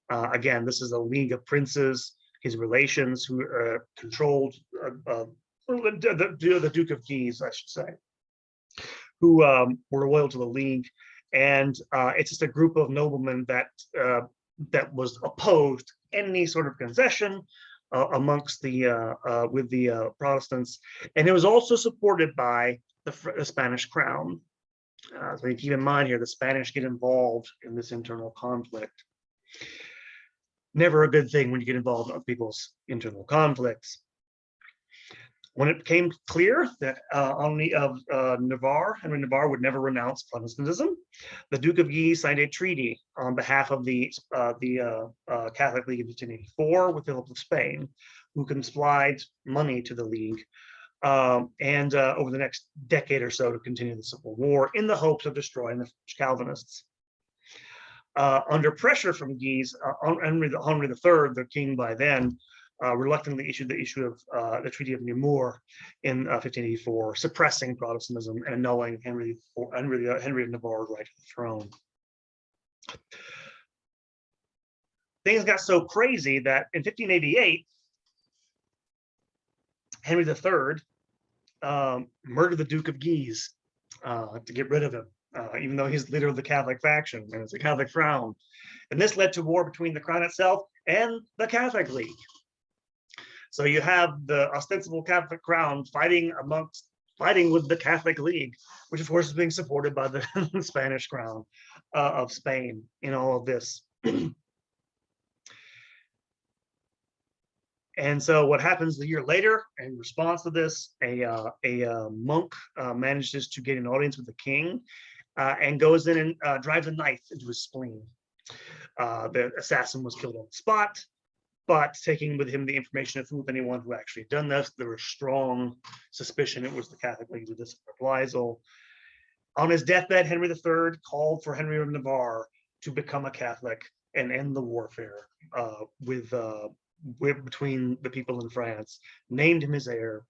Again, this is a league of princes, his relations, who controlled the Duke of Guise, I should say, who were loyal to the League. And it's just a group of noblemen that was opposed any sort of concession amongst with the Protestants. And it was also supported by the Spanish crown. So you keep in mind here, the Spanish get involved in this internal conflict. Never a good thing when you get involved in people's internal conflicts. When it became clear that Henry of Navarre would never renounce Protestantism, the Duke of Guise signed a treaty on behalf of the Catholic League in 1584 with Philip of Spain, who supplied money to the League, and over the next decade or so to continue the Civil War in the hopes of destroying the Calvinists. Under pressure from Guise, Henry III, the king by then, reluctantly issued the Treaty of Nemours in 1584, suppressing Protestantism and annulling Henry of Navarre's right to the throne. Things got so crazy that in 1588, Henry III murdered the Duke of Guise to get rid of him. even though he's the leader of the Catholic faction, and it's a Catholic crown. And this led to war between the crown itself and the Catholic League. So you have the ostensible Catholic crown fighting with the Catholic League, which of course is being supported by the Spanish crown of Spain in all of this. And so what happens a year later, in response to this, a monk manages to get an audience with the king and goes in and drives a knife into his spleen. The assassin was killed on the spot, but taking with him the information of who anyone who actually done this, there was strong suspicion it was the Catholic League who did this reprisal. On his deathbed, Henry III called for Henry of Navarre to become a Catholic and end the warfare between the people in France, named him his heir.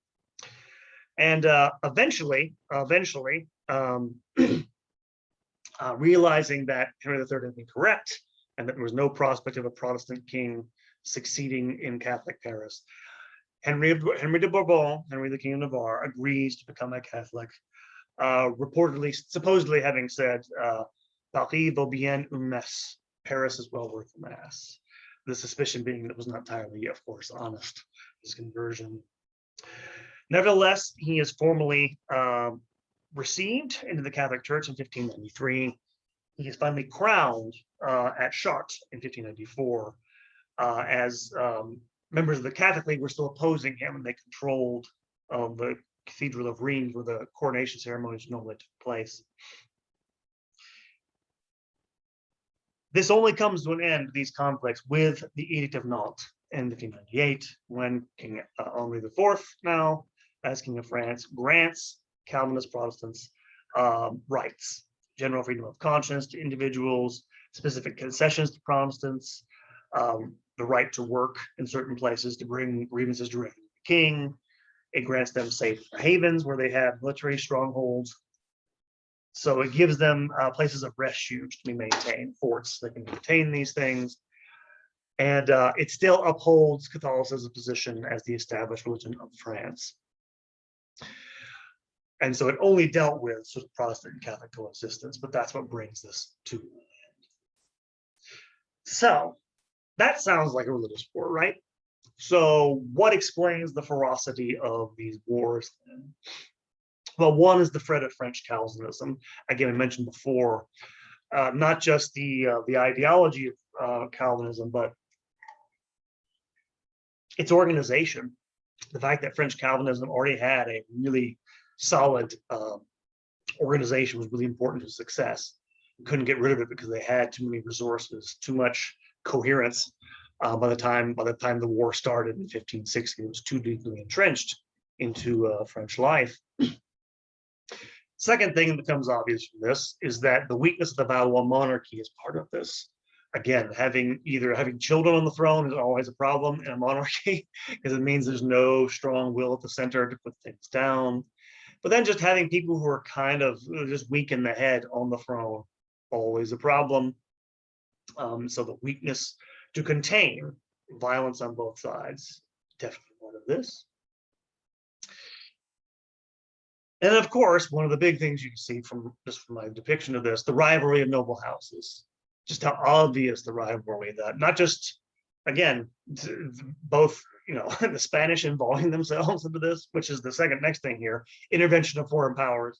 And eventually, realizing that Henry III had been correct and that there was no prospect of a Protestant king succeeding in Catholic Paris, Henry de Bourbon, Henry the King of Navarre, agrees to become a Catholic, supposedly having said, Paris vaut bien une messe, Paris is well worth a mass. The suspicion being that it was not entirely, of course, honest, his conversion. Nevertheless, he is formally received into the Catholic Church in 1593. He is finally crowned at Chartres in 1594, as members of the Catholic League were still opposing him, and they controlled the Cathedral of Reims, where the coronation ceremonies normally took place. This only comes to an end, these conflicts, with the Edict of Nantes in 1598, when King Henri IV, now as King of France, grants Calvinist Protestants rights, general freedom of conscience to individuals, specific concessions to Protestants, the right to work in certain places to bring grievances directly to the king. It grants them safe havens where they have military strongholds. So it gives them places of refuge to be maintained, forts that can maintain these things. And it still upholds Catholicism's position as the established religion of France. And so it only dealt with sort of Protestant and Catholic coexistence, but that's what brings this to an end. So that sounds like a religious war, right? So what explains the ferocity of these wars then? Well, one is the threat of French Calvinism. Again, I mentioned before, not just the ideology of Calvinism, but its organization. The fact that French Calvinism already had a really solid organization was really important to success. Couldn't get rid of it because they had too many resources, too much coherence. By the time the war started in 1560, it was too deeply entrenched into French life. Second thing that becomes obvious from this is that the weakness of the Valois monarchy is part of this. Again, having children on the throne is always a problem in a monarchy because it means there's no strong will at the center to put things down. But then just having people who are kind of just weak in the head on the throne, always a problem. So the weakness to contain violence on both sides, definitely part of this. And of course, one of the big things you can see from my depiction of this, the rivalry of noble houses, just how obvious the rivalry that, not just, again, both, the Spanish involving themselves into this, which is the next thing here, intervention of foreign powers,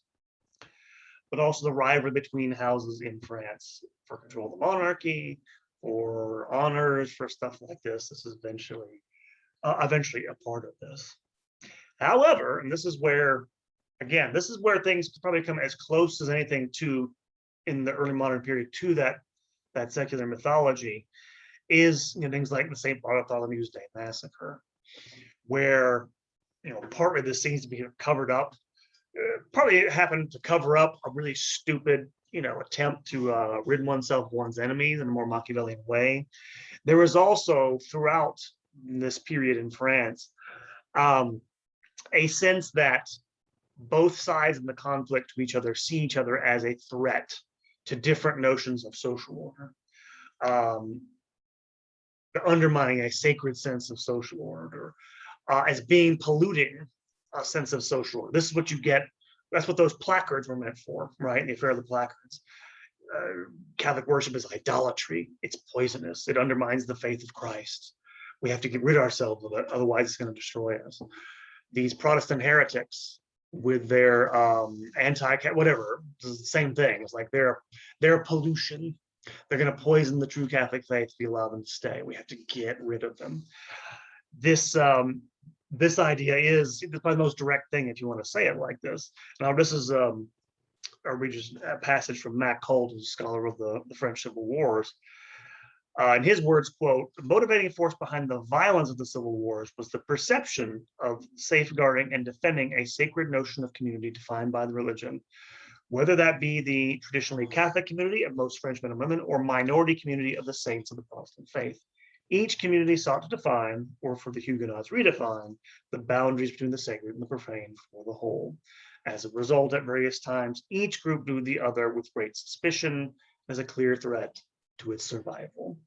but also the rivalry between houses in France for control of the monarchy, for honors, for stuff like this. This is eventually a part of this. However, and this is where things probably come as close as anything to, in the early modern period, to that secular mythology, is things like the St. Bartholomew's Day massacre, where partly this seems to be covered up. Probably it happened to cover up a really stupid attempt to rid oneself of one's enemies in a more Machiavellian way. There was also, throughout this period in France, a sense that both sides in the conflict to each other see each other as a threat to different notions of social order, undermining a sacred sense of social order, as being polluting a sense of social order. This is what you get that's what those placards were meant for, right? The affair of the placards. Catholic worship is idolatry. It's poisonous. It undermines the faith of Christ. We have to get rid of ourselves of it, otherwise it's going to destroy us. These Protestant heretics with their whatever, it's the same thing. It's like they're pollution. They're going to poison the true Catholic faith if you allow them to stay. We have to get rid of them. This idea is probably the most direct thing, if you want to say it like this. Now, this is a passage from Mac Holt, who's a scholar of the French Civil Wars. In his words, quote, the motivating force behind the violence of the civil wars was the perception of safeguarding and defending a sacred notion of community defined by the religion, whether that be the traditionally Catholic community of most French men and women or minority community of the saints of the Protestant faith. Each community sought to define, or for the Huguenots redefine, the boundaries between the sacred and the profane for the whole. As a result, at various times, each group viewed the other with great suspicion as a clear threat to its survival.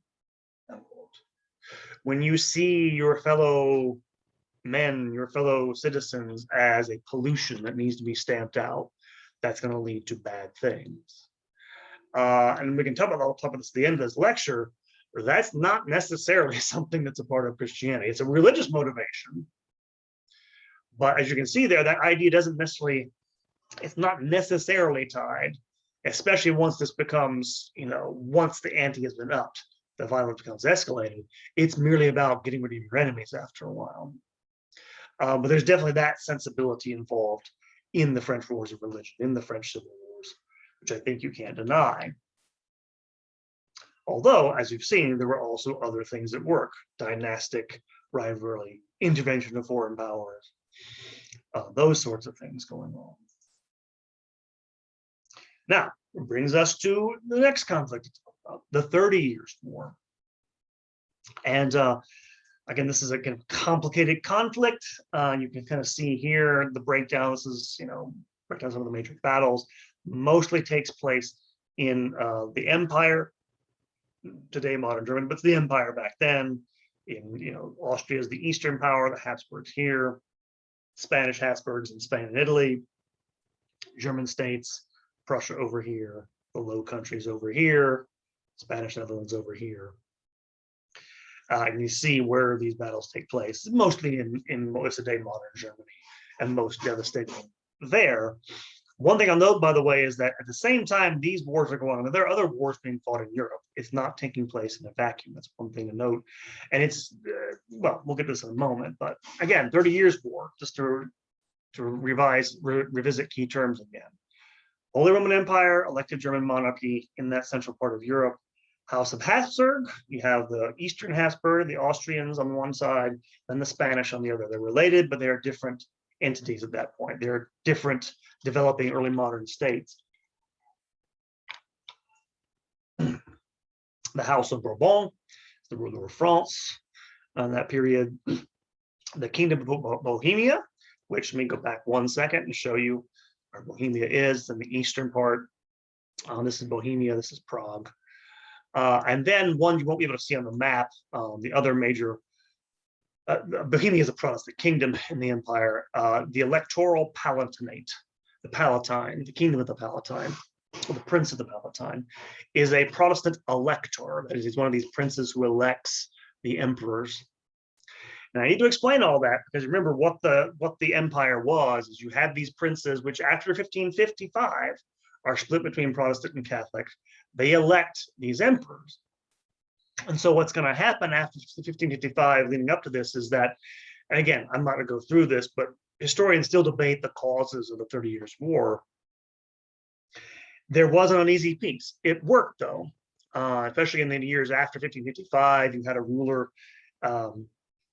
When you see your fellow men, your fellow citizens as a pollution that needs to be stamped out, that's going to lead to bad things. And we can talk about this at the end of this lecture. That's not necessarily something that's a part of Christianity. It's a religious motivation. But as you can see there, that idea it's not necessarily tied, especially once this becomes, once the ante has been upped, the violence becomes escalated. It's merely about getting rid of your enemies after a while. But there's definitely that sensibility involved in the French Wars of Religion, in the French Civil Wars, which I think you can't deny. Although, as you've seen, there were also other things at work: dynastic rivalry, intervention of foreign powers, those sorts of things going on. Now, it brings us to the next conflict to talk about, the 30 Years' War. And again, this is a kind of complicated conflict. You can kind of see here the breakdown. This is, breakdown some of the major battles. Mostly takes place in the Empire, today modern Germany, but it's the Empire back then. Austria is the Eastern power, the Habsburgs here, Spanish Habsburgs in Spain and Italy, German states, Prussia over here, the Low Countries over here, Spanish Netherlands over here. And you see where these battles take place, mostly in today modern Germany, and most devastating there. One thing I'll note, by the way, is that at the same time these wars are going on, there are other wars being fought in Europe. It's not taking place in a vacuum. That's one thing to note. And it's, well, we'll get to this in a moment. But again, 30 Years' War, just to revisit key terms again. Holy Roman Empire, elected German monarchy in that central part of Europe. House of Habsburg, you have the Eastern Habsburg, the Austrians on one side, and the Spanish on the other. They're related, but they are different entities at that point. They're different developing early modern states. The House of Bourbon, the ruler of France on that period. The Kingdom of Bohemia, which let me go back 1 second and show you where Bohemia is in the eastern part. This is Bohemia, this is Prague. And then one you won't be able to see on the map, the other major, Bohemia is a Protestant kingdom in the empire. The electoral Palatinate, the Palatine, the Kingdom of the Palatine, or the Prince of the Palatine, is a Protestant elector. That is, he's one of these princes who elects the emperors. Now, I need to explain all that because remember what the empire was, is you had these princes, which after 1555 are split between Protestant and Catholic. They elect these emperors. And so what's going to happen after 1555 leading up to this is that, and again, I'm not going to go through this, but historians still debate the causes of the 30 Years' War. There was an uneasy peace. It worked, though, especially in the years after 1555. You had a ruler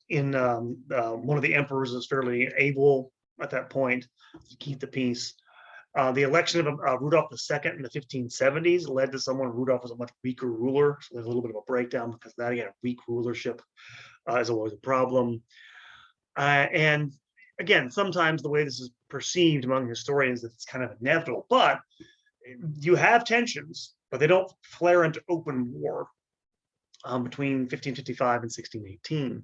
one of the emperors was fairly able at that point to keep the peace. The election of Rudolph II in the 1570s led to someone. Rudolph was a much weaker ruler, so there's a little bit of a breakdown because of that. Again, weak rulership is always a problem. And again, sometimes the way this is perceived among historians is it's kind of inevitable, but you have tensions, but they don't flare into open war between 1555 and 1618.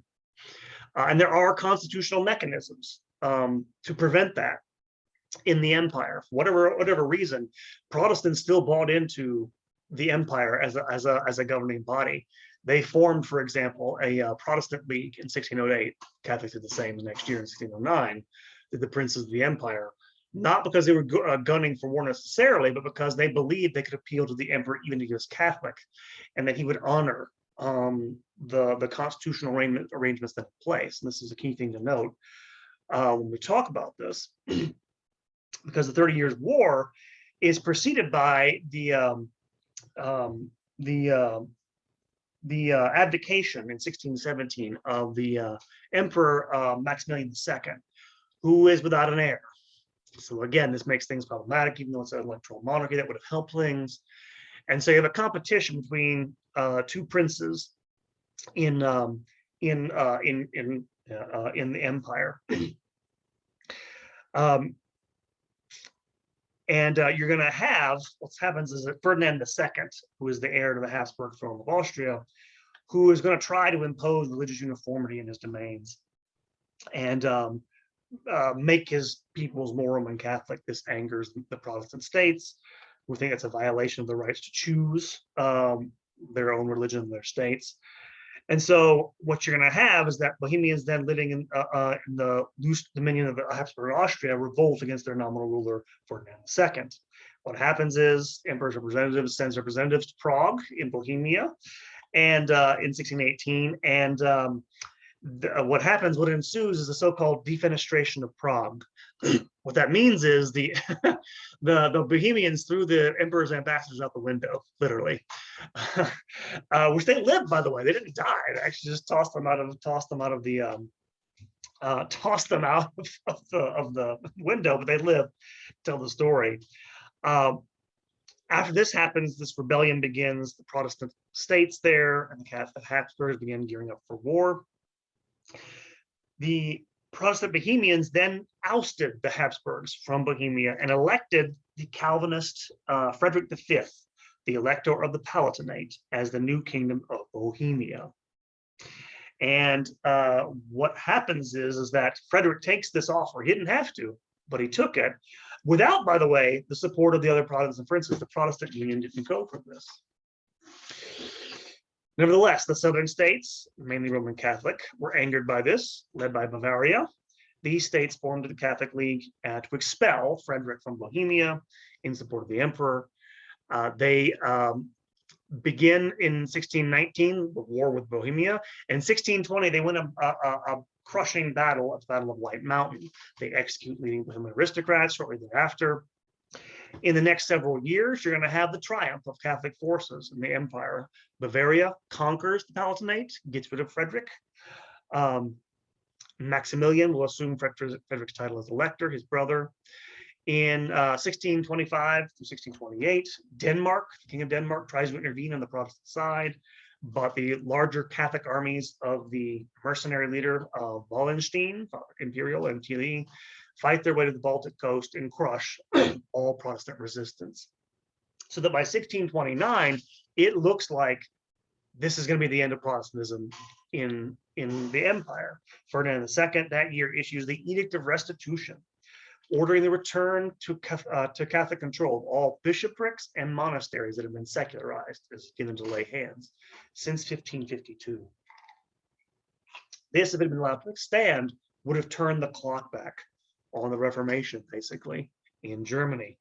And there are constitutional mechanisms to prevent that. in the empire. For whatever reason, Protestants still bought into the empire as a governing body. They formed, for example, a Protestant League in 1608. Catholics did the same the next year in 1609. Did the princes of the empire, not because they were gunning for war necessarily, but because they believed they could appeal to the emperor even if he was Catholic, and that he would honor the constitutional arrangements that in place. And this is a key thing to note when we talk about this, because the 30 Years' War is preceded by the abdication in 1617 of the Emperor Maximilian II, who is without an heir. So again, this makes things problematic, even though it's an electoral monarchy that would have helped things. And so you have a competition between two princes in the empire. You're going to have, what happens is that Ferdinand II, who is the heir to the Habsburg throne of Austria, who is going to try to impose religious uniformity in his domains and make his peoples more Roman Catholic. This angers the Protestant states, who think it's a violation of their rights to choose their own religion in their states. And so what you're going to have is that Bohemians then living in the loose dominion of the Habsburg Austria revolt against their nominal ruler, Ferdinand II. What happens is Emperor's representatives sends representatives to Prague in Bohemia and in 1618. And what ensues is the so-called defenestration of Prague. What that means is the Bohemians threw the emperor's ambassadors out the window, literally, which they lived, by the way. They didn't die. They actually just tossed them out of the window, but they lived to tell the story. After this happens, this rebellion begins. The Protestant states there and the Habsburgs begin gearing up for war. The Protestant Bohemians then ousted the Habsburgs from Bohemia and elected the Calvinist Frederick V, the Elector of the Palatinate, as the new kingdom of Bohemia. And what happens is that Frederick takes this offer. He didn't have to, but he took it without, by the way, the support of the other Protestant princes. The Protestant Union didn't go for this. Nevertheless, the southern states, mainly Roman Catholic, were angered by this, led by Bavaria. These states formed the Catholic League to expel Frederick from Bohemia in support of the emperor. They begin in 1619, the war with Bohemia. In 1620, they win a crushing battle at the Battle of White Mountain. They execute leading Bohemian aristocrats shortly thereafter. In the next several years, you're going to have the triumph of Catholic forces in the empire. Bavaria conquers the Palatinate, gets rid of Frederick. Maximilian will assume Frederick's title as elector, his brother. In 1625 to 1628, Denmark, the King of Denmark, tries to intervene on the Protestant side, but the larger Catholic armies of the mercenary leader of Wallenstein, Imperial and Tilly, fight their way to the Baltic coast and crush all Protestant resistance. So that by 1629, it looks like this is going to be the end of Protestantism in the empire. Ferdinand II that year issues the Edict of Restitution, ordering the return to Catholic control of all bishoprics and monasteries that have been secularized, as given to lay hands, since 1552. This, if it had been allowed to extend, would have turned the clock back on the Reformation, basically, in Germany.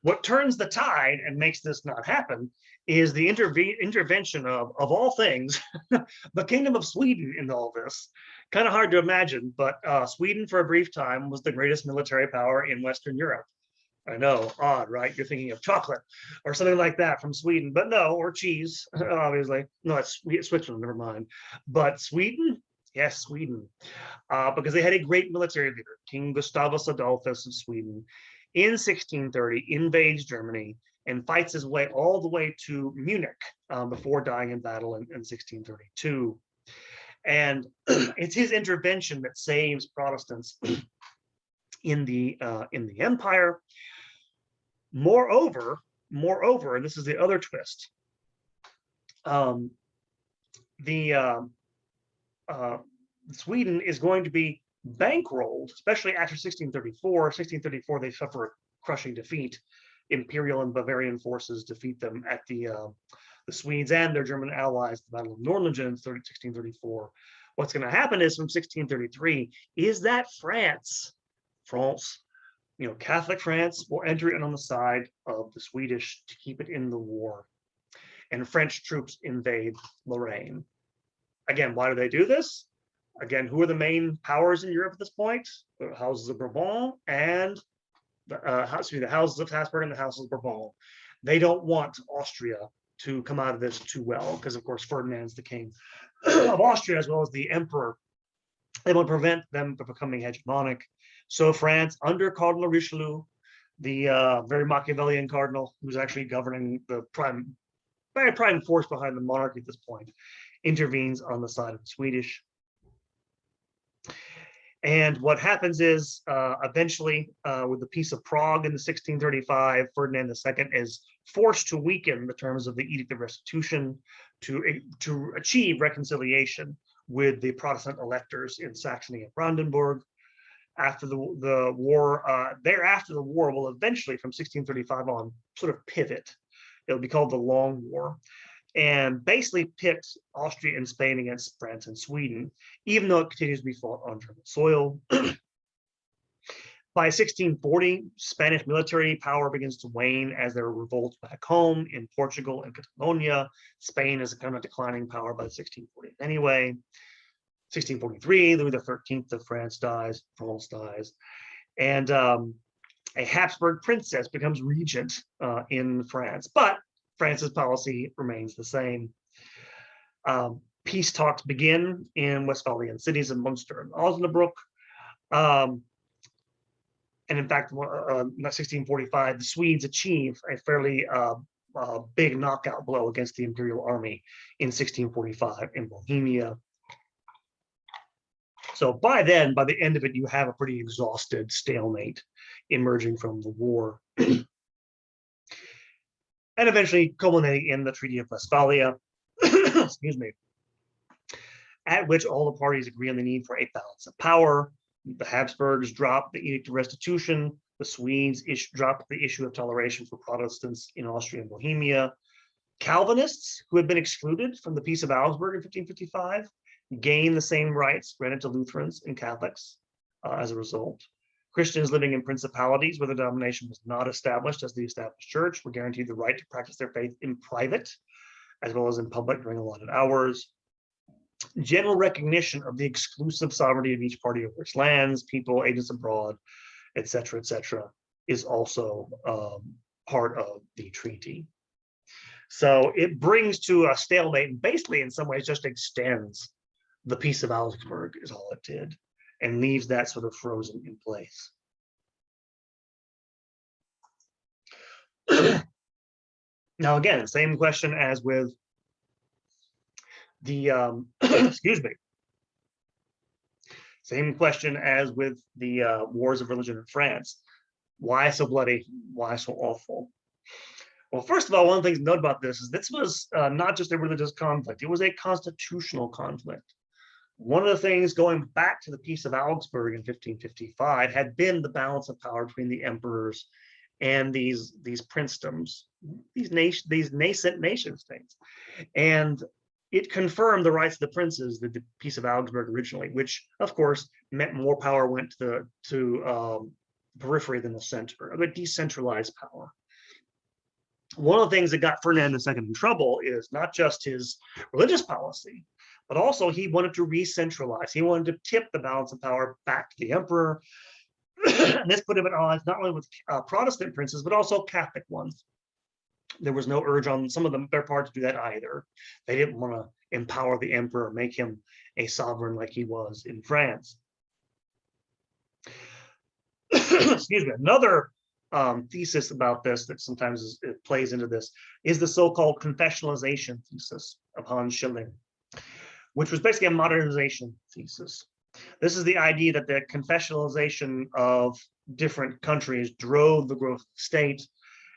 What turns the tide and makes this not happen is the intervention of all things, the Kingdom of Sweden in all this. Kind of hard to imagine, but Sweden for a brief time was the greatest military power in Western Europe. I know, odd, right? You're thinking of chocolate or something like that from Sweden, but no, or cheese, obviously. No, it's Switzerland, never mind. But Sweden, yes, Sweden, because they had a great military leader, King Gustavus Adolphus of Sweden, in 1630 invades Germany and fights his way all the way to Munich before dying in battle in 1632. And it's his intervention that saves Protestants in the empire. Moreover, and this is the other twist, Sweden is going to be bankrolled, especially after 1634. 1634, they suffer a crushing defeat. Imperial and Bavarian forces defeat them at the Swedes and their German allies, the Battle of Nordlingen in 1634. What's going to happen is from 1633 is that France, Catholic France will enter in on the side of the Swedish to keep it in the war. And French troops invade Lorraine. Again, why do they do this? Again, who are the main powers in Europe at this point? The houses of Bourbon and the houses of Habsburg and the houses of Bourbon. They don't want Austria to come out of this too well, because of course Ferdinand's the king of Austria as well as the emperor. They want to prevent them from becoming hegemonic. So France, under Cardinal Richelieu, the very Machiavellian cardinal, who's actually governing the prime force behind the monarchy at this point, intervenes on the side of the Swedish. And what happens is, eventually, with the Peace of Prague in 1635, Ferdinand II is forced to weaken the terms of the Edict of Restitution to achieve reconciliation with the Protestant electors in Saxony and Brandenburg. After the war, thereafter the war will eventually, from 1635 on, sort of pivot. It'll be called the Long War, and basically pits Austria and Spain against France and Sweden, even though it continues to be fought on German soil. By 1640, Spanish military power begins to wane as there are revolts back home in Portugal and Catalonia. Spain is a kind of declining power by the 1640s anyway. 1643, Louis XIII of France dies, France dies, and a Habsburg princess becomes regent in France, but France's policy remains the same. Peace talks begin in Westphalian cities of Munster and Osnabrück. And in fact, 1645, the Swedes achieve a fairly big knockout blow against the Imperial Army in 1645 in Bohemia. So by then, by the end of it, you have a pretty exhausted stalemate emerging from the war. And eventually culminating in the Treaty of Westphalia, excuse me, at which all the parties agree on the need for a balance of power. The Habsburgs drop the Edict of Restitution. The Swedes drop the issue of toleration for Protestants in Austria and Bohemia. Calvinists, who had been excluded from the Peace of Augsburg in 1555, gain the same rights granted to Lutherans and Catholics as a result. Christians living in principalities where the denomination was not established as the established church were guaranteed the right to practice their faith in private as well as in public during allotted hours. General recognition of the exclusive sovereignty of each party over its lands, people, agents abroad, etc., is also part of the treaty. So it brings to a stalemate and basically in some ways just extends the Peace of Augsburg is all it did, and leaves that sort of frozen in place. Now, again, same question as with the, excuse me, same question as with the wars of religion in France. Why so bloody? Why so awful? Well, first of all, one of the things to note about this was not just a religious conflict, it was a constitutional conflict. One of the things going back to the Peace of Augsburg in 1555 had been the balance of power between the emperors and these princedoms, these nascent nation states. And it confirmed the rights of the princes, the Peace of Augsburg originally, which of course meant more power went to the periphery than the center, a decentralized power. One of the things that got Ferdinand II in trouble is not just his religious policy, but also he wanted to re-centralize. He wanted to tip the balance of power back to the emperor. And this put him at odds not only with Protestant princes, but also Catholic ones. There was no urge on some of them, their part to do that either. They didn't want to empower the emperor, make him a sovereign like he was in France. Excuse me. Another thesis about this that sometimes it plays into this is the so-called confessionalization thesis of Hans Schilling, which was basically a modernization thesis. This is the idea that the confessionalization of different countries drove the growth of the state,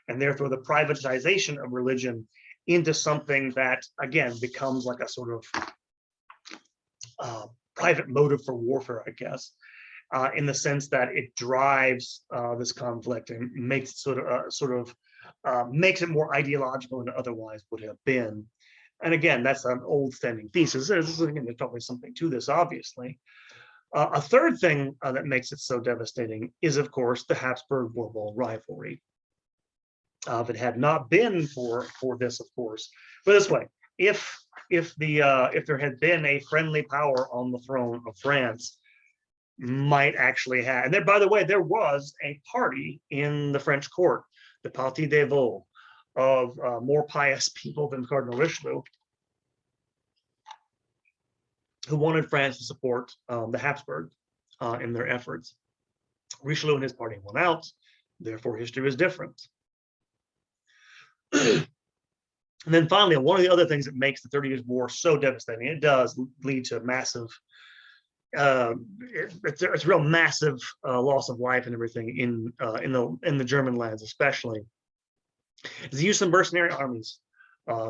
and therefore the privatization of religion into something that, again, becomes like a sort of private motive for warfare, I guess. in the sense that it drives this conflict and makes it makes it more ideological than it otherwise would have been. And again, that's an old standing thesis. There's probably something to this, obviously. A third thing that makes it so devastating is, of course, the Habsburg-Bourbon rivalry. If it had not been for this, of course, but this way, if there had been a friendly power on the throne of France, might actually have, and there, by the way, there was a party in the French court, the Parti des Vaux, of more pious people than Cardinal Richelieu, who wanted France to support the Habsburg in their efforts. Richelieu and his party won out, therefore history was different. And then finally, one of the other things that makes the 30 Years' War so devastating, it does lead to massive, it's a real massive loss of life and everything in the German lands, especially, is the use of mercenary armies.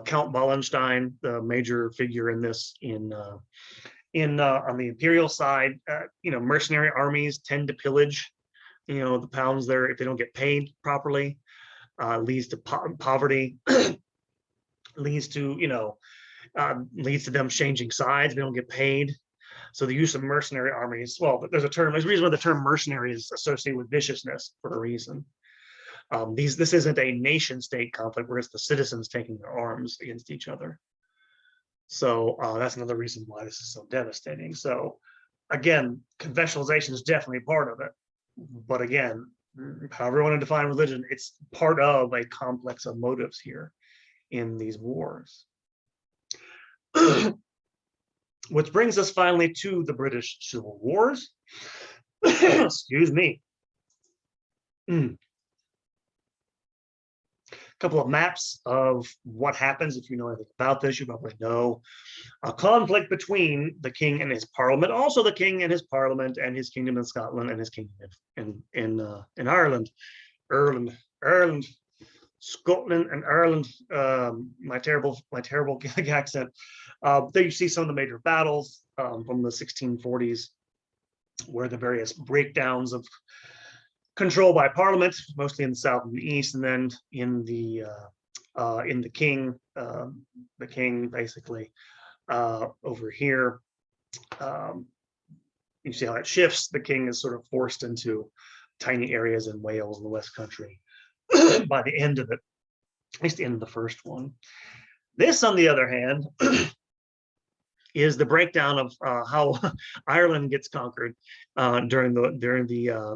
Count Wallenstein, the major figure in this, on the imperial side, mercenary armies tend to pillage, the pounds there if they don't get paid properly, leads to poverty. leads to them changing sides. They don't get paid. So the use of mercenary armies, well, there's a reason why the term mercenary is associated with viciousness for a reason. This isn't a nation state conflict where it's the citizens taking their arms against each other. So that's another reason why this is so devastating. So again, conventionalization is definitely part of it. But again, however you want to define religion, it's part of a complex of motives here in these wars. Which brings us finally to the British Civil Wars. Excuse me. Couple of maps of what happens. If you know anything about this, you probably know a conflict between the king and his parliament, also the king and his parliament and his kingdom in Scotland and his kingdom in Ireland. Ireland, Scotland and Ireland. My terrible accent. There you see some of the major battles from the 1640s, where the various breakdowns of control by parliament, mostly in the south and the east, and then in the king basically over here. You see how it shifts. The king is sort of forced into tiny areas in Wales and the West Country by the end of it, at least the end of the first one. This, on the other hand, is the breakdown of how Ireland gets conquered during the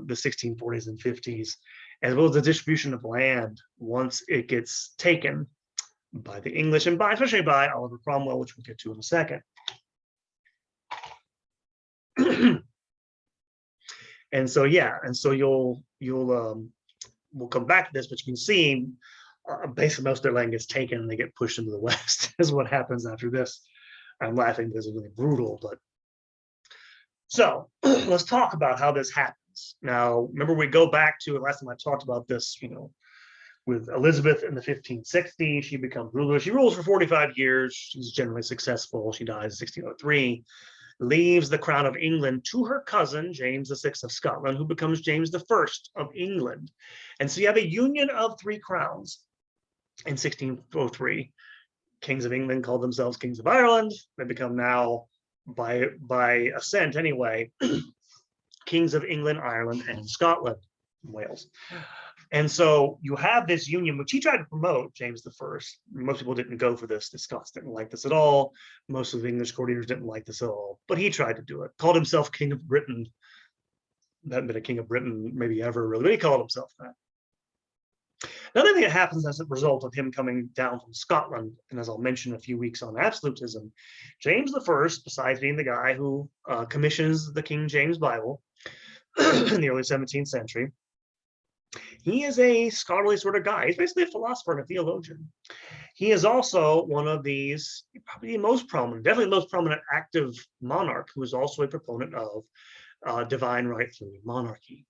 1640s and 50s, as well as the distribution of land once it gets taken by the English and especially by Oliver Cromwell, which we'll get to in a second. And so we'll come back to this, but you can see basically most of their land gets taken and they get pushed into the West is what happens after this. I'm laughing because it's really brutal, but so let's talk about how this happens. Now, remember, we go back to last time I talked about this, with Elizabeth in the 1560s. She becomes ruler. She rules for 45 years. She's generally successful. She dies in 1603, leaves the crown of England to her cousin, James VI of Scotland, who becomes James I of England. And so you have a union of three crowns in 1603. Kings of England called themselves Kings of Ireland. They become now, by assent anyway, Kings of England, Ireland, and Scotland, and Wales. And so you have this union, which he tried to promote, James I. Most people didn't go for this. The Scots didn't like this at all. Most of the English courtiers didn't like this at all. But he tried to do it. Called himself King of Britain. Hadn't been a king of Britain maybe ever, really, but he called himself that. Another thing that happens as a result of him coming down from Scotland, and as I'll mention in a few weeks on absolutism, James I, besides being the guy who commissions the King James Bible in the early 17th century, he is a scholarly sort of guy. He's basically a philosopher and a theologian. He is also one of these, probably the most prominent, definitely the most prominent active monarch who is also a proponent of divine right through monarchy.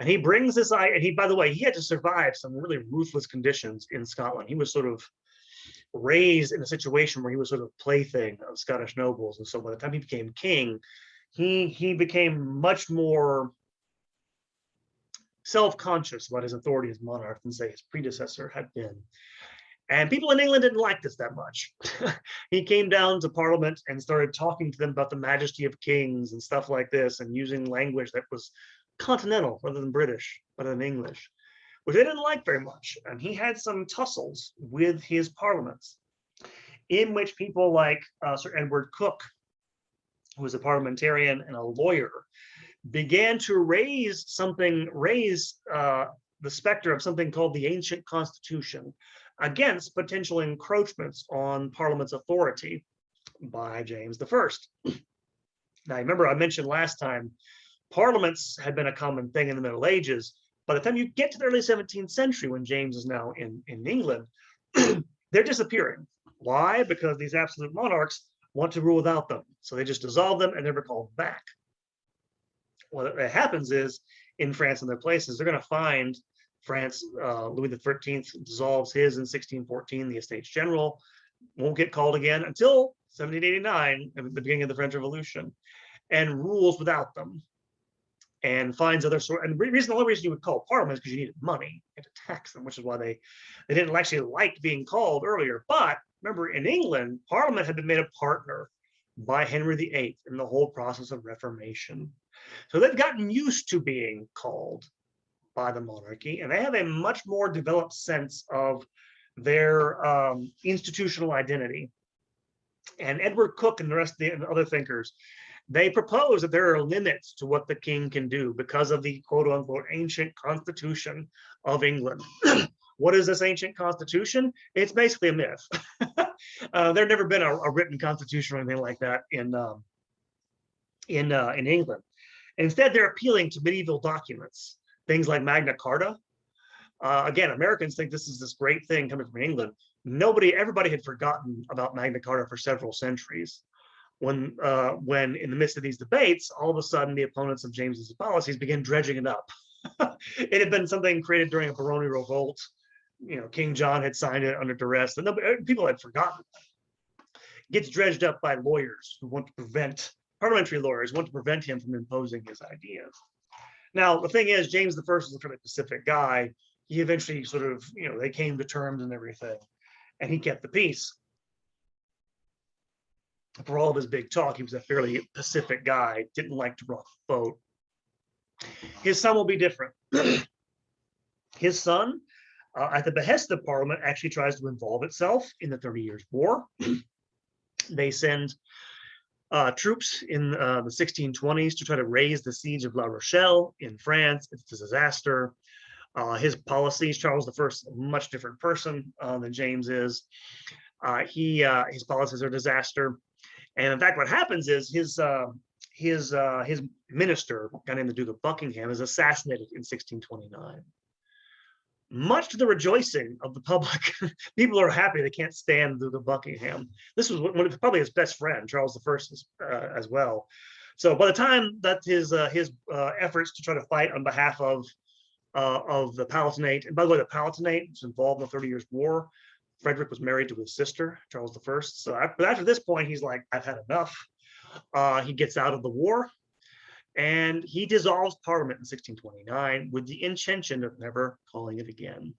And he brings this, and by the way, he had to survive some really ruthless conditions in Scotland. He was sort of raised in a situation where he was sort of plaything of Scottish nobles. And so by the time he became king, he became much more self-conscious about his authority as monarch than, say, his predecessor had been. And people in England didn't like this that much. He came down to Parliament and started talking to them about the majesty of kings and stuff like this, and using language that was continental rather than British, rather than English, which they didn't like very much. And he had some tussles with his parliaments, in which people like Sir Edward Coke, who was a parliamentarian and a lawyer, began to raise the specter of something called the Ancient Constitution against potential encroachments on Parliament's authority by James I. Now, remember, I mentioned last time, parliaments had been a common thing in the Middle Ages. By the time you get to the early 17th century, when James is now in England, they're disappearing. Why? Because these absolute monarchs want to rule without them. So they just dissolve them and never call them back. What happens is, in France and their places, they're going to find France, Louis XIII dissolves his in 1614, the Estates General, won't get called again until 1789, at the beginning of the French Revolution, and rules without them, and finds other sort. And the only reason you would call Parliament is because you needed money and to tax them, which is why they didn't actually like being called earlier. But remember, in England, Parliament had been made a partner by Henry VIII in the whole process of Reformation. So they've gotten used to being called by the monarchy, and they have a much more developed sense of their institutional identity. And Edward Coke and the rest of the other thinkers, they propose that there are limits to what the king can do because of the quote unquote ancient constitution of England. What is this ancient constitution? It's basically a myth. There'd never been a written constitution or anything like that in England. Instead, they're appealing to medieval documents, things like Magna Carta. Again, Americans think this is this great thing coming from England. Everybody had forgotten about Magna Carta for several centuries. When in the midst of these debates, all of a sudden the opponents of James's policies began dredging it up. It had been something created during a baronial revolt. King John had signed it under duress, and people had forgotten. It gets dredged up by lawyers who want to prevent, parliamentary lawyers want to prevent him from imposing his ideas. Now, the thing is, James I was a fairly pacific guy. He eventually sort of, they came to terms and everything, and he kept the peace. For all of his big talk, he was a fairly pacific guy, didn't like to rock the boat. His son will be different. His son, at the behest of Parliament, actually tries to involve itself in the 30 Years' War. They send troops in the 1620s to try to raise the siege of La Rochelle in France. It's a disaster. His policies, Charles I, a much different person than James is. His policies are a disaster. And in fact, what happens is his minister, a guy named the Duke of Buckingham, is assassinated in 1629. Much to the rejoicing of the public. People are happy. They can't stand the Duke of Buckingham. This was probably his best friend, Charles I, as well. So by the time that his efforts to try to fight on behalf of the Palatinate, and by the way, the Palatinate was involved in the 30 Years' War. Frederick was married to his sister, Charles I. So after this point, he's like, I've had enough. He gets out of the war, and he dissolves Parliament in 1629 with the intention of never calling it again.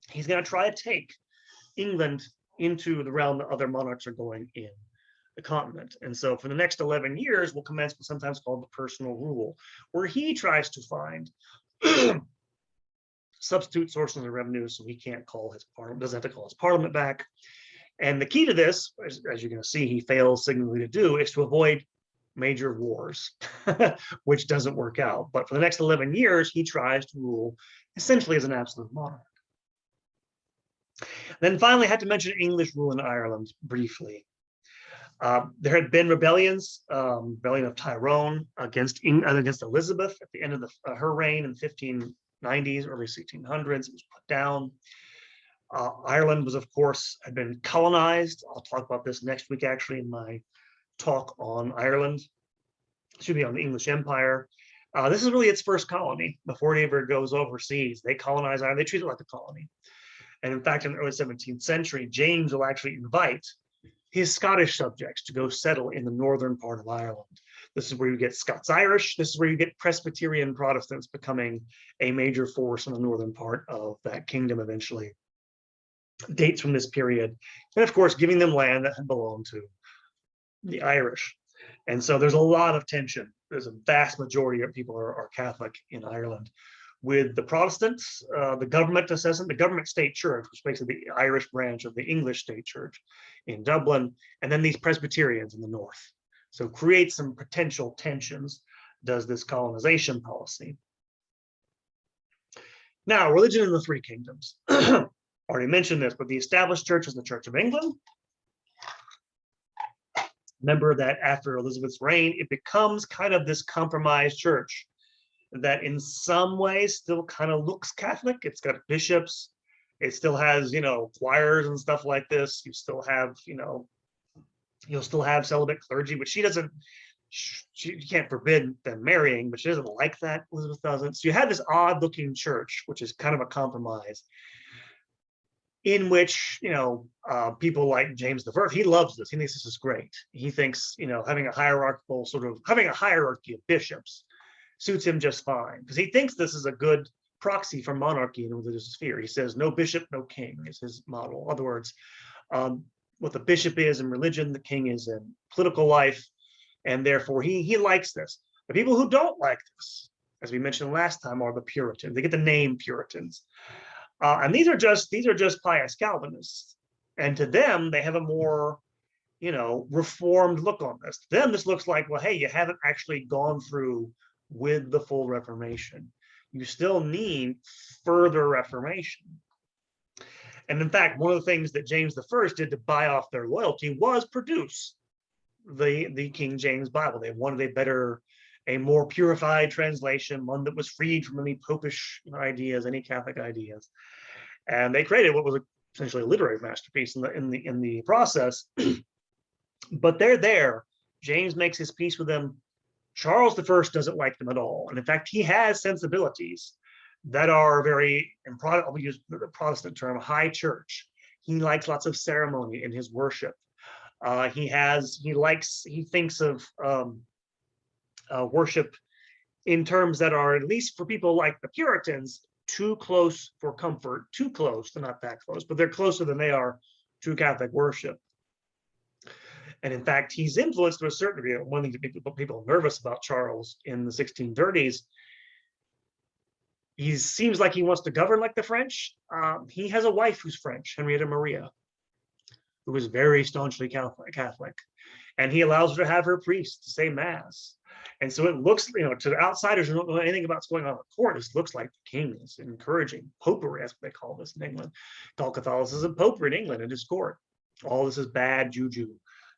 He's going to try to take England into the realm that other monarchs are going in the continent. And so for the next 11 years, we'll commence what's sometimes called the personal rule, where he tries to find substitute sources of revenue, so he can't call his parliament, doesn't have to call his parliament back. And the key to this, as you're going to see, he fails signally to do, is to avoid major wars, which doesn't work out. But for the next 11 years, he tries to rule essentially as an absolute monarch. Then finally, I had to mention English rule in Ireland briefly. There had been rebellions, rebellion of Tyrone against Elizabeth at the end of her reign in 1590s, early 1600s. It was put down. Ireland was, of course, had been colonized. I'll talk about this next week, actually, in my talk on Ireland. It should be on the English Empire. This is really its first colony before it ever goes overseas. They colonize Ireland. They treat it like a colony. And in fact, in the early 17th century, James will actually invite his Scottish subjects to go settle in the northern part of Ireland. This is where you get Scots-Irish. This is where you get Presbyterian Protestants becoming a major force in the northern part of that kingdom eventually. Dates from this period. And of course, giving them land that had belonged to the Irish. And so there's a lot of tension. There's a vast majority of people are Catholic in Ireland. With the Protestants, the government assessment, the government state church, which makes it the Irish branch of the English state church in Dublin, and then these Presbyterians in the north. So create some potential tensions, does this colonization policy. Now, religion in the three kingdoms. Already mentioned this, but the established church is the Church of England. Remember that after Elizabeth's reign, it becomes kind of this compromised church that in some ways still kind of looks Catholic. It's got bishops. It still has, choirs and stuff like this. You still have, you'll still have celibate clergy, but she can't forbid them marrying, but she doesn't like that. Elizabeth doesn't. So you have this odd looking church, which is kind of a compromise, in which, people like James I, he loves this. He thinks this is great. He thinks, having a hierarchy of bishops suits him just fine, because he thinks this is a good proxy for monarchy in the religious sphere. He says, no bishop, no king is his model. In other words, what the bishop is in religion, the king is in political life, and therefore he likes this. The people who don't like this, as we mentioned last time, are the Puritans. They get the name Puritans. And these are just pious Calvinists. And to them, they have a more, reformed look on this. To them, this looks like, well, hey, you haven't actually gone through with the full Reformation. You still need further Reformation. And in fact, one of the things that James I did to buy off their loyalty was produce the King James Bible. They wanted a more purified translation, one that was freed from any popish ideas, any Catholic ideas. And they created what was essentially a literary masterpiece in the process. But they're there. James makes his peace with them. Charles I doesn't like them at all. And in fact, he has sensibilities that are very, I'll use the Protestant term, high church. He likes lots of ceremony in his worship. He thinks of worship in terms that are, at least for people like the Puritans, too close for comfort, too close, they're not that close, but they're closer than they are to Catholic worship. And in fact, he's influenced to a certain degree. One thing that people are nervous about Charles in the 1630s, he seems like he wants to govern like the French. He has a wife who's French, Henrietta Maria, who is very staunchly Catholic. And he allows her to have her priest to say mass. And so it looks, to the outsiders who don't know anything about what's going on at court, it looks like the king is encouraging popery, that's what they call this in England. Called Catholicism popery in England, in his court. All this is bad juju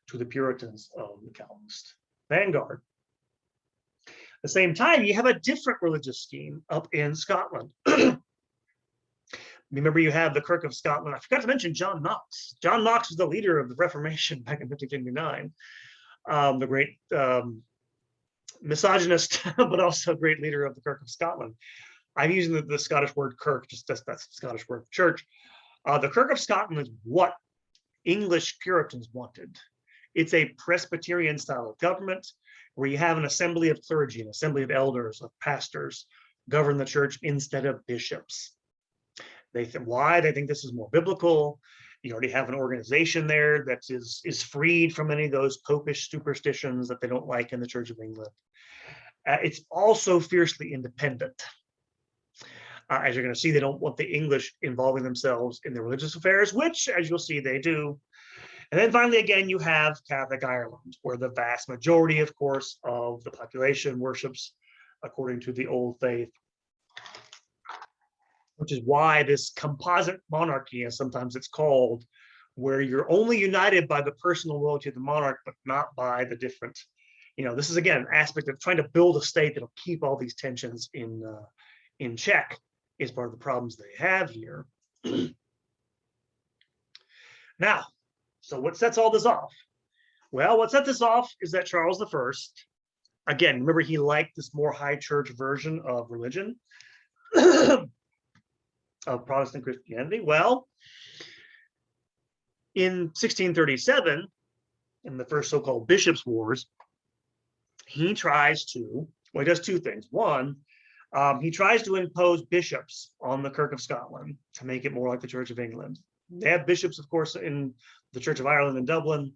to the Puritans of the Calvinist vanguard. At the same time, you have a different religious scheme up in Scotland. Remember, you have the Kirk of Scotland. I forgot to mention John Knox. John Knox was the leader of the Reformation back in 1559. The great misogynist, but also a great leader of the Kirk of Scotland. I'm using the Scottish word Kirk, just that's the Scottish word for church. The Kirk of Scotland is what English Puritans wanted. It's a Presbyterian style of government where you have an assembly of clergy, an assembly of elders, of pastors, govern the church instead of bishops. They think, why? They think this is more biblical. You already have an organization there that is freed from any of those popish superstitions that they don't like in the Church of England. It's also fiercely independent. As you're going to see, they don't want the English involving themselves in their religious affairs, which, as you'll see, they do. And then finally, again, you have Catholic Ireland, where the vast majority, of course, of the population worships according to the old faith, which is why this composite monarchy, as sometimes it's called, where you're only united by the personal loyalty of the monarch, but not by the different, this is, again, an aspect of trying to build a state that'll keep all these tensions in check, is part of the problems they have here. Now, so what sets all this off? Well, what set this off is that Charles I, again, remember, he liked this more high church version of religion, of Protestant Christianity. Well, in 1637, in the first so-called Bishops' Wars, he tries to, well, he does two things. One, he tries to impose bishops on the Kirk of Scotland to make it more like the Church of England. They have bishops, of course, in the Church of Ireland in Dublin.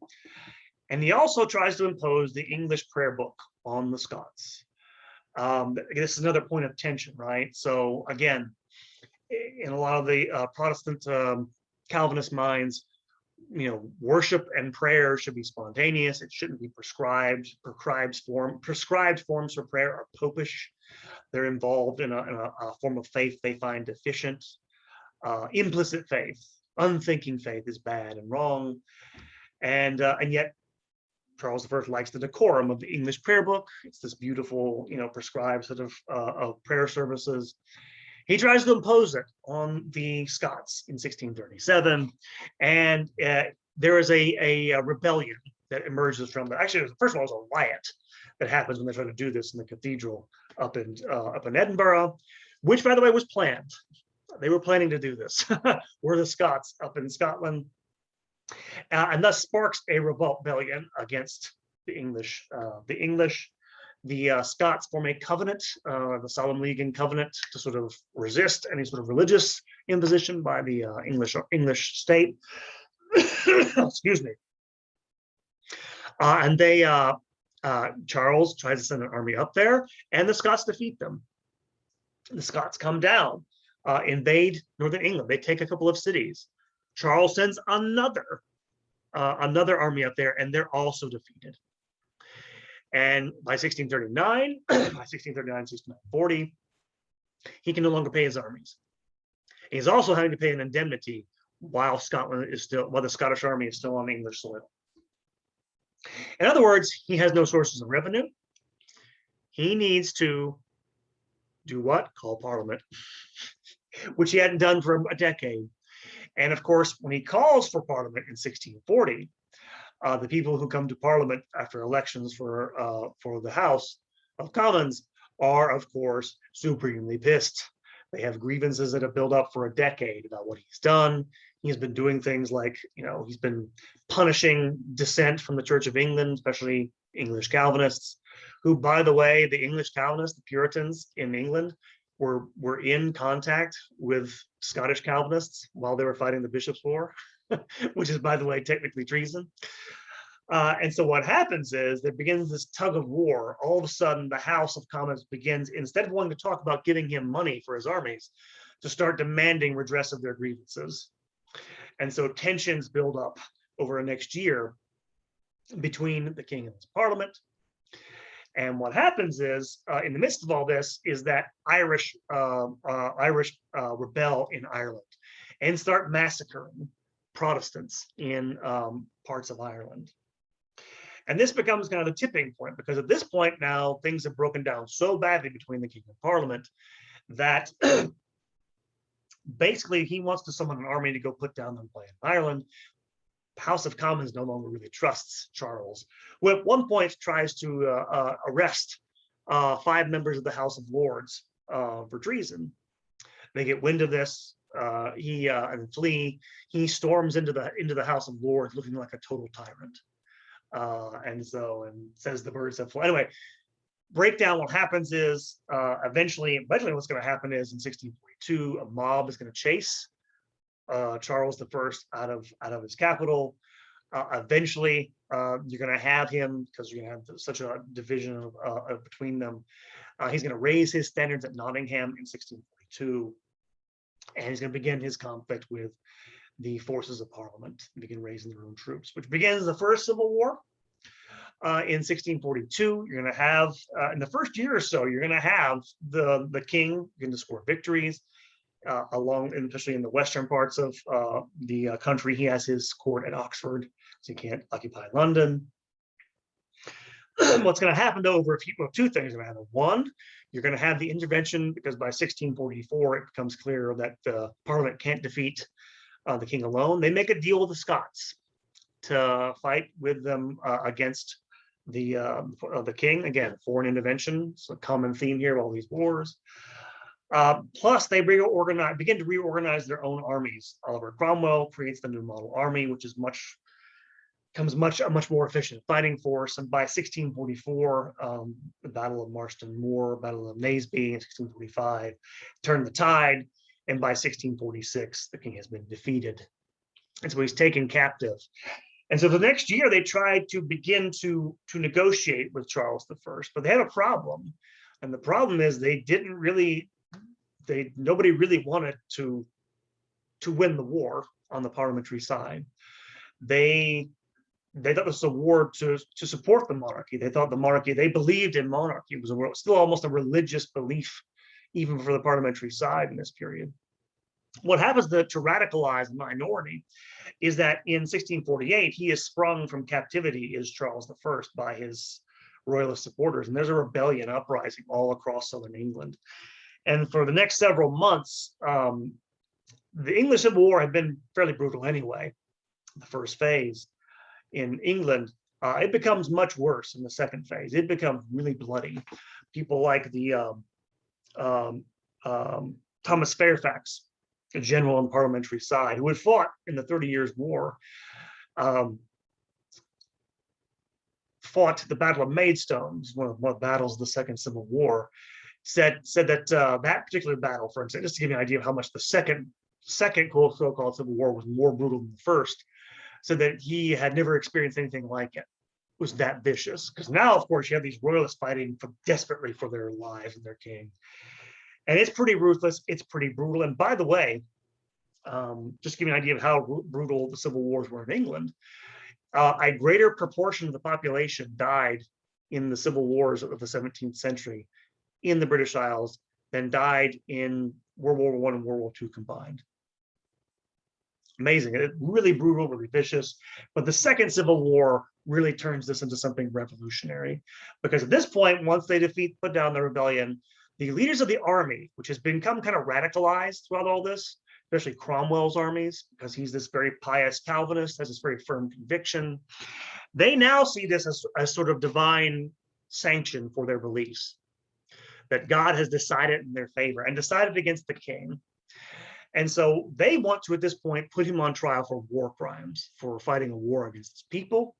And he also tries to impose the English prayer book on the Scots. This is another point of tension, right? So again, in a lot of the Protestant Calvinist minds, worship and prayer should be spontaneous. It shouldn't be prescribed. Prescribed forms for prayer are popish. They're involved in a form of faith they find deficient. Implicit faith, unthinking faith is bad and wrong. And yet Charles I likes the decorum of the English prayer book. It's this beautiful, prescribed sort of prayer services. He tries to impose it on the Scots in 1637, and there is a rebellion that emerges from that. Actually, first of all, it was a riot that happens when they try to do this in the cathedral up in Edinburgh, which, by the way, was planned. They were planning to do this. We're the Scots up in Scotland, and thus sparks a rebellion against the English. The Scots form a covenant, the Solemn League and Covenant, to sort of resist any sort of religious imposition by the English state. Excuse me. And Charles tries to send an army up there, and the Scots defeat them. The Scots come down, invade northern England. They take a couple of cities. Charles sends another army up there, and they're also defeated. And by 1639, 1640, he can no longer pay his armies. He's also having to pay an indemnity while the Scottish army is still on English soil. In other words, he has no sources of revenue. He needs to do what? Call Parliament, which he hadn't done for a decade. And of course, when he calls for Parliament in 1640, the people who come to Parliament after elections for the House of Commons are, of course, supremely pissed. They have grievances that have built up for a decade about what he's done. He's been doing things like, he's been punishing dissent from the Church of England, especially English Calvinists, who, by the way, the English Calvinists, the Puritans in England, were in contact with Scottish Calvinists while they were fighting the Bishops' War, which is, by the way, technically treason. And so what happens is there begins this tug of war. All of a sudden, the House of Commons begins, instead of wanting to talk about giving him money for his armies, to start demanding redress of their grievances. And so tensions build up over the next year between the king and his parliament. And what happens is, in the midst of all this, is that Irish rebel in Ireland and start massacring Protestants in parts of Ireland. And this becomes kind of the tipping point, because at this point now, things have broken down so badly between the king and parliament that basically he wants to summon an army to go put down the rebellion in Ireland. The House of Commons no longer really trusts Charles, who at one point tries to arrest 5 members of the House of Lords for treason. They get wind of this. And flee. He storms into the House of Lords looking like a total tyrant. And says the birds have flown. Anyway, breakdown. What happens is eventually what's going to happen is in 1642, a mob is going to chase Charles I out of his capital. Eventually, you're going to have him, because you're going to have such a division between them. He's going to raise his standards at Nottingham in 1642, and he's going to begin his conflict with the forces of Parliament and begin raising their own troops, which begins the first Civil War. In 1642, you're going to have, in the first year or so, you're going to have the king begin to score victories especially in the western parts of the country. He has his court at Oxford, so he can't occupy London. What's going to happen though, two things are going to happen. One, you're going to have the intervention, because by 1644, it becomes clear that Parliament can't defeat the king alone. They make a deal with the Scots to fight with them against the king. Again, foreign intervention. It's a common theme here of all these wars. Plus, they begin to reorganize their own armies. Oliver Cromwell creates the New Model Army, which is much becomes a much more efficient fighting force. And by 1644, the Battle of Marston Moor, Battle of Naseby in 1645, turned the tide. And by 1646, the king has been defeated. And so he's taken captive. And so the next year, they tried to begin to negotiate with Charles I, but they had a problem. And the problem is nobody really wanted to win the war on the parliamentary side. They thought this was a war to support the monarchy. They thought the monarchy, they believed in monarchy. It was still almost a religious belief, even for the parliamentary side in this period. What happens to radicalize the minority is that in 1648, he is sprung from captivity as Charles I by his royalist supporters. And there's a rebellion uprising all across southern England. And for the next several months, the English Civil War had been fairly brutal anyway, the first phase. In England, it becomes much worse in the second phase. It becomes really bloody. People like the Thomas Fairfax, a general on the parliamentary side, who had fought in the 30 Years' War, fought the Battle of Maidstone, one of the battles of the Second Civil War, said that that particular battle, for instance, just to give you an idea of how much the second so-called Civil War was more brutal than the first, said that he had never experienced anything like it. It was that vicious. Because now, of course, you have these royalists fighting desperately for their lives and their king. And it's pretty ruthless. It's pretty brutal. And by the way, just to give you an idea of how brutal the civil wars were in England, a greater proportion of the population died in the civil wars of the 17th century in the British Isles than died in World War I and World War II combined. Amazing. It's really brutal, really vicious. But the Second Civil War really turns this into something revolutionary, because at this point, once they put down the rebellion, the leaders of the army, which has become kind of radicalized throughout all this, especially Cromwell's armies, because he's this very pious Calvinist, has this very firm conviction, they now see this as sort of divine sanction for their beliefs, that God has decided in their favor and decided against the king. And so they want to, at this point, put him on trial for war crimes, for fighting a war against his people.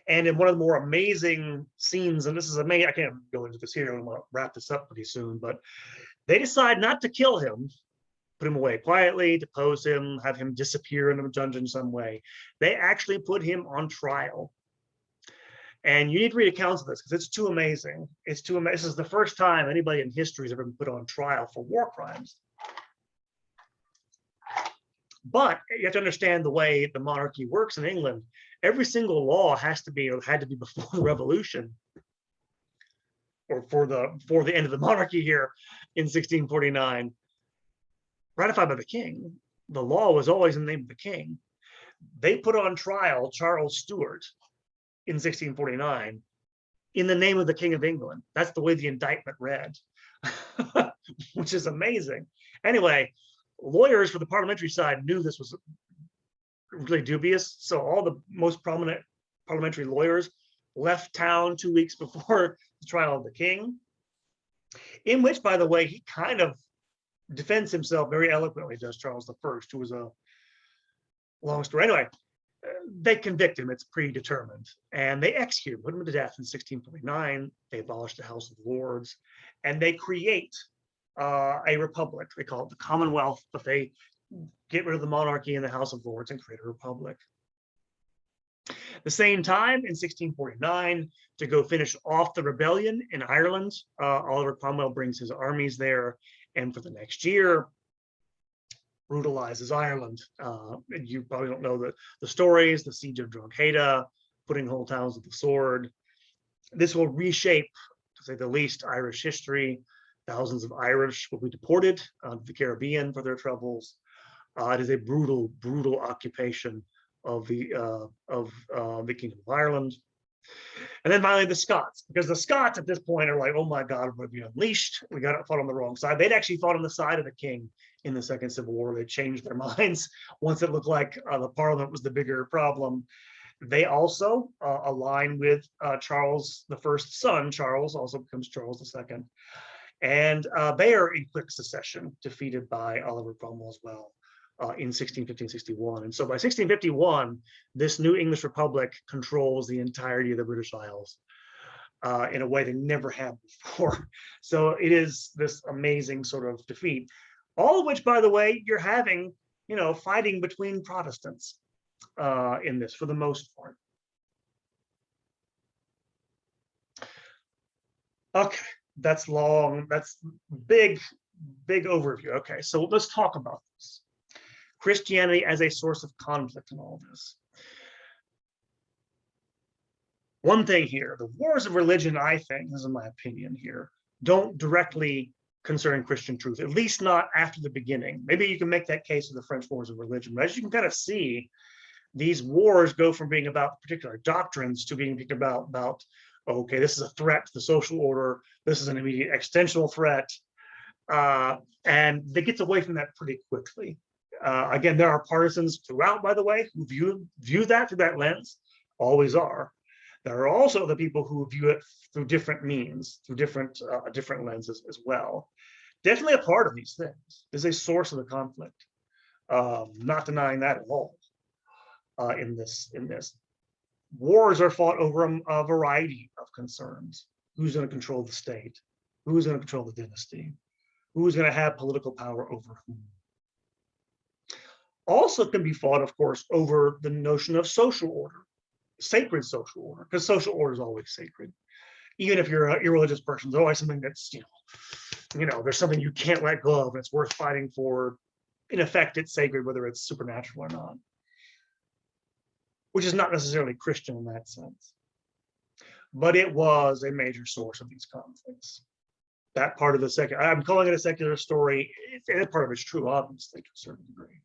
And in one of the more amazing scenes, and this is amazing, I can't go into this here, I want to wrap this up pretty soon, but they decide not to kill him, put him away quietly, depose him, have him disappear in a dungeon some way. They actually put him on trial. And you need to read accounts of this because it's too amazing. It's too amazing. This is the first time anybody in history has ever been put on trial for war crimes. But you have to understand the way the monarchy works in England. Every single law had to be before the revolution, or before the end of the monarchy here in 1649, ratified by the king. The law was always in the name of the king. They put on trial Charles Stuart in 1649 in the name of the King of England. That's the way the indictment read, which is amazing. Anyway, lawyers for the parliamentary side knew this was really dubious. So all the most prominent parliamentary lawyers left town 2 weeks before the trial of the king, in which, by the way, he kind of defends himself very eloquently, does Charles I, who was a long story. Anyway, they convict him. It's predetermined. And they execute him, put him to death in 1649. They abolish the House of Lords, and they create a republic. They call it the Commonwealth, but they get rid of the monarchy and the House of Lords and create a republic. The same time, in 1649, to go finish off the rebellion in Ireland, Oliver Cromwell brings his armies there, and for the next year, brutalizes Ireland. You probably don't know the stories, the siege of Drogheda, putting whole towns with the sword. This will reshape, to say the least, Irish history. Thousands of Irish will be deported to the Caribbean for their troubles. It is a brutal, brutal occupation of the Kingdom of Ireland. And then finally the Scots, because the Scots at this point are like, oh my God, we're going to be unleashed. We got fought on the wrong side. They'd actually fought on the side of the king in the Second Civil War. They changed their minds once it looked like the Parliament was the bigger problem. They also align with Charles I's son. Charles also becomes Charles II. And they are in quick succession, defeated by Oliver Cromwell as well. in 1651. And so by 1651, this new English Republic controls the entirety of the British Isles in a way they never have before. So it is this amazing sort of defeat, all of which, by the way, you're having, fighting between Protestants in this for the most part. Okay, that's long. That's big overview. Okay, so let's talk about this. Christianity as a source of conflict in all this. One thing here, the wars of religion, I think, this is my opinion here, don't directly concern Christian truth, at least not after the beginning. Maybe you can make that case of the French wars of religion, but as you can kind of see, these wars go from being about particular doctrines to being about okay, this is a threat to the social order, this is an immediate existential threat, and they get away from that pretty quickly. Again, there are partisans throughout, by the way, who view that through that lens, always are. There are also the people who view it through different means, through different lenses as well. Definitely a part of these things. Is a source of the conflict. Not denying that at all. In this, wars are fought over a variety of concerns. Who's going to control the state? Who's going to control the dynasty? Who's going to have political power over whom? Also can be fought, of course, over the notion of social order, sacred social order, because social order is always sacred. Even if you're a irreligious person, there's always something that's, there's something you can't let go of, and it's worth fighting for. In effect, it's sacred, whether it's supernatural or not, which is not necessarily Christian in that sense. But it was a major source of these conflicts. That part of the secular, I'm calling it a secular story. That part of it's true, obviously, to a certain degree.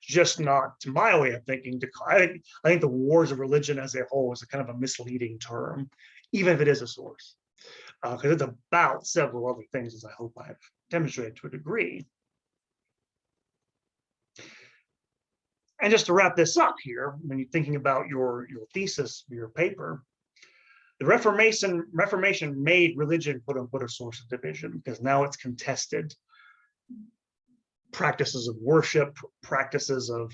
Just not, to my way of thinking, I think the wars of religion as a whole is a kind of a misleading term, even if it is a source, because it's about several other things, as I hope I've demonstrated to a degree. And just to wrap this up here, when you're thinking about your thesis, your paper, the Reformation made religion, quote unquote, a source of division, because now it's contested. Practices of worship, practices of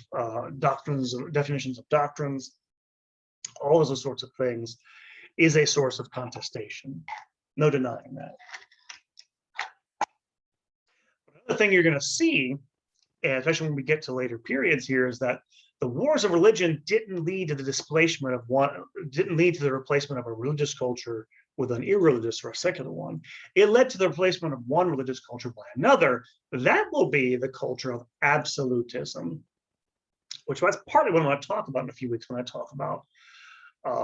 definitions of doctrines, all those sorts of things is a source of contestation. No denying that. Another thing you're going to see, and especially when we get to later periods here, is that the wars of religion didn't lead to the replacement of a religious culture with an irreligious or a secular one. It led to the replacement of one religious culture by another. That will be the culture of absolutism, which that's partly what I want to talk about in a few weeks when I talk about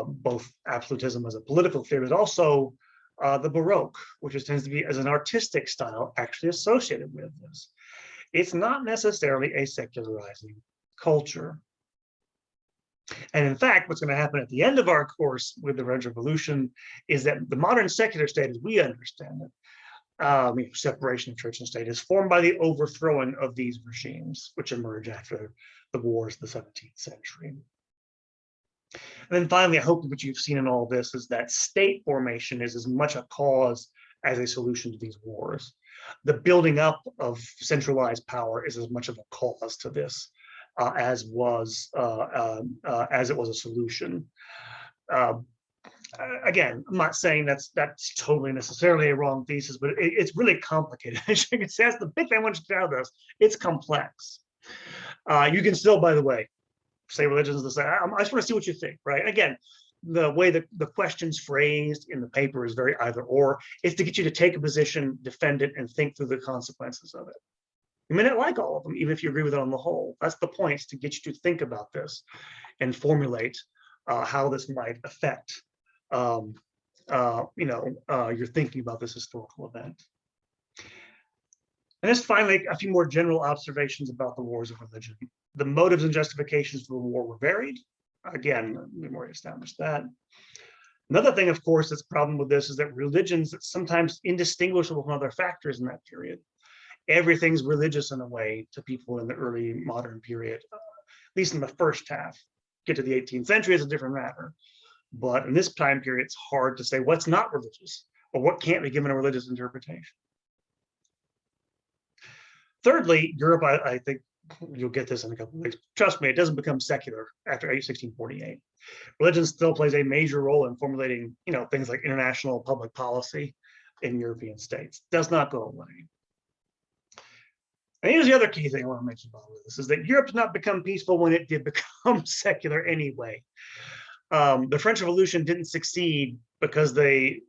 both absolutism as a political theory, but also the Baroque, which tends to be as an artistic style actually associated with this. It's not necessarily a secularizing culture. And in fact, what's going to happen at the end of our course with the French Revolution is that the modern secular state, as we understand it, separation of church and state, is formed by the overthrowing of these regimes, which emerge after the wars of the 17th century. And then finally, I hope what you've seen in all this is that state formation is as much a cause as a solution to these wars. The building up of centralized power is as much of a cause to this as it was a solution. Again, I'm not saying that's totally necessarily a wrong thesis, but it's really complicated. As you can see, that's the big thing I want you to get out of this. It's complex. You can still, by the way, say religion is the same. I just want to see what you think, right? Again, the way that the question's phrased in the paper is very either or. It's to get you to take a position, defend it, and think through the consequences of it. You may not like all of them, even if you agree with it on the whole. That's the point, is to get you to think about this and formulate how this might affect your thinking about this historical event. And just finally, a few more general observations about the wars of religion. The motives and justifications for the war were varied. Again, we've already established that. Another thing, of course, that's a problem with this is that religion's sometimes indistinguishable from other factors in that period. Everything's religious in a way to people in the early modern period, at least in the first half. Get to the 18th century, it's a different matter. But in this time period, it's hard to say what's not religious or what can't be given a religious interpretation. Thirdly, Europe, I think, You'll get this in a couple of weeks. Trust me, it doesn't become secular after 1648. Religion still plays a major role in formulating, things like international public policy in European states. Does not go away. And here's the other key thing I want to mention about this is that Europe did not become peaceful when it did become secular anyway. The French Revolution didn't succeed because they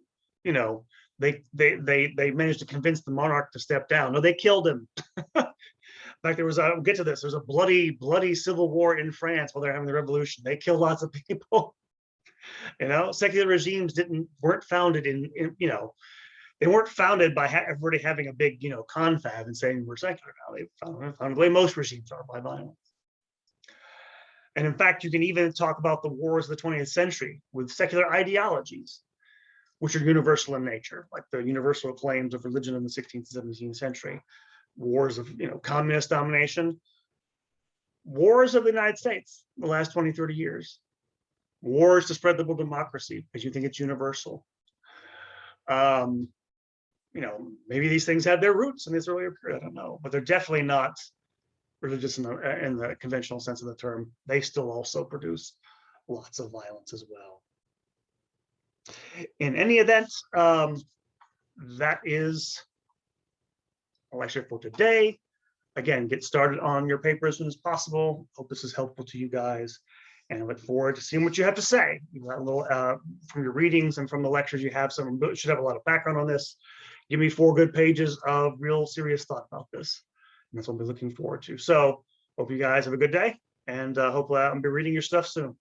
managed to convince the monarch to step down. No, they killed him. In fact, we'll get to this. There's a bloody civil war in France while they're having the revolution. They killed lots of people. Secular regimes weren't founded they weren't founded by everybody having a big, confab and saying we're secular now. They founded the way most regimes are, by violence. And in fact, you can even talk about the wars of the 20th century with secular ideologies, which are universal in nature, like the universal claims of religion in the 16th and 17th century, wars of, communist domination, wars of the United States, the last 20, 30 years, wars to spread liberal democracy because you think it's universal. Maybe these things had their roots in this earlier period, I don't know, but they're definitely not religious in the conventional sense of the term. They still also produce lots of violence as well. In any event, that is a lecture for today. Again, get started on your paper as soon as possible. Hope this is helpful to you guys, and I look forward to seeing what you have to say. You got a little from your readings and from the lectures you have. Some should have a lot of background on this. Give me 4 good pages of real serious thought about this. And that's what I'll be looking forward to. So hope you guys have a good day, and hopefully I'll be reading your stuff soon.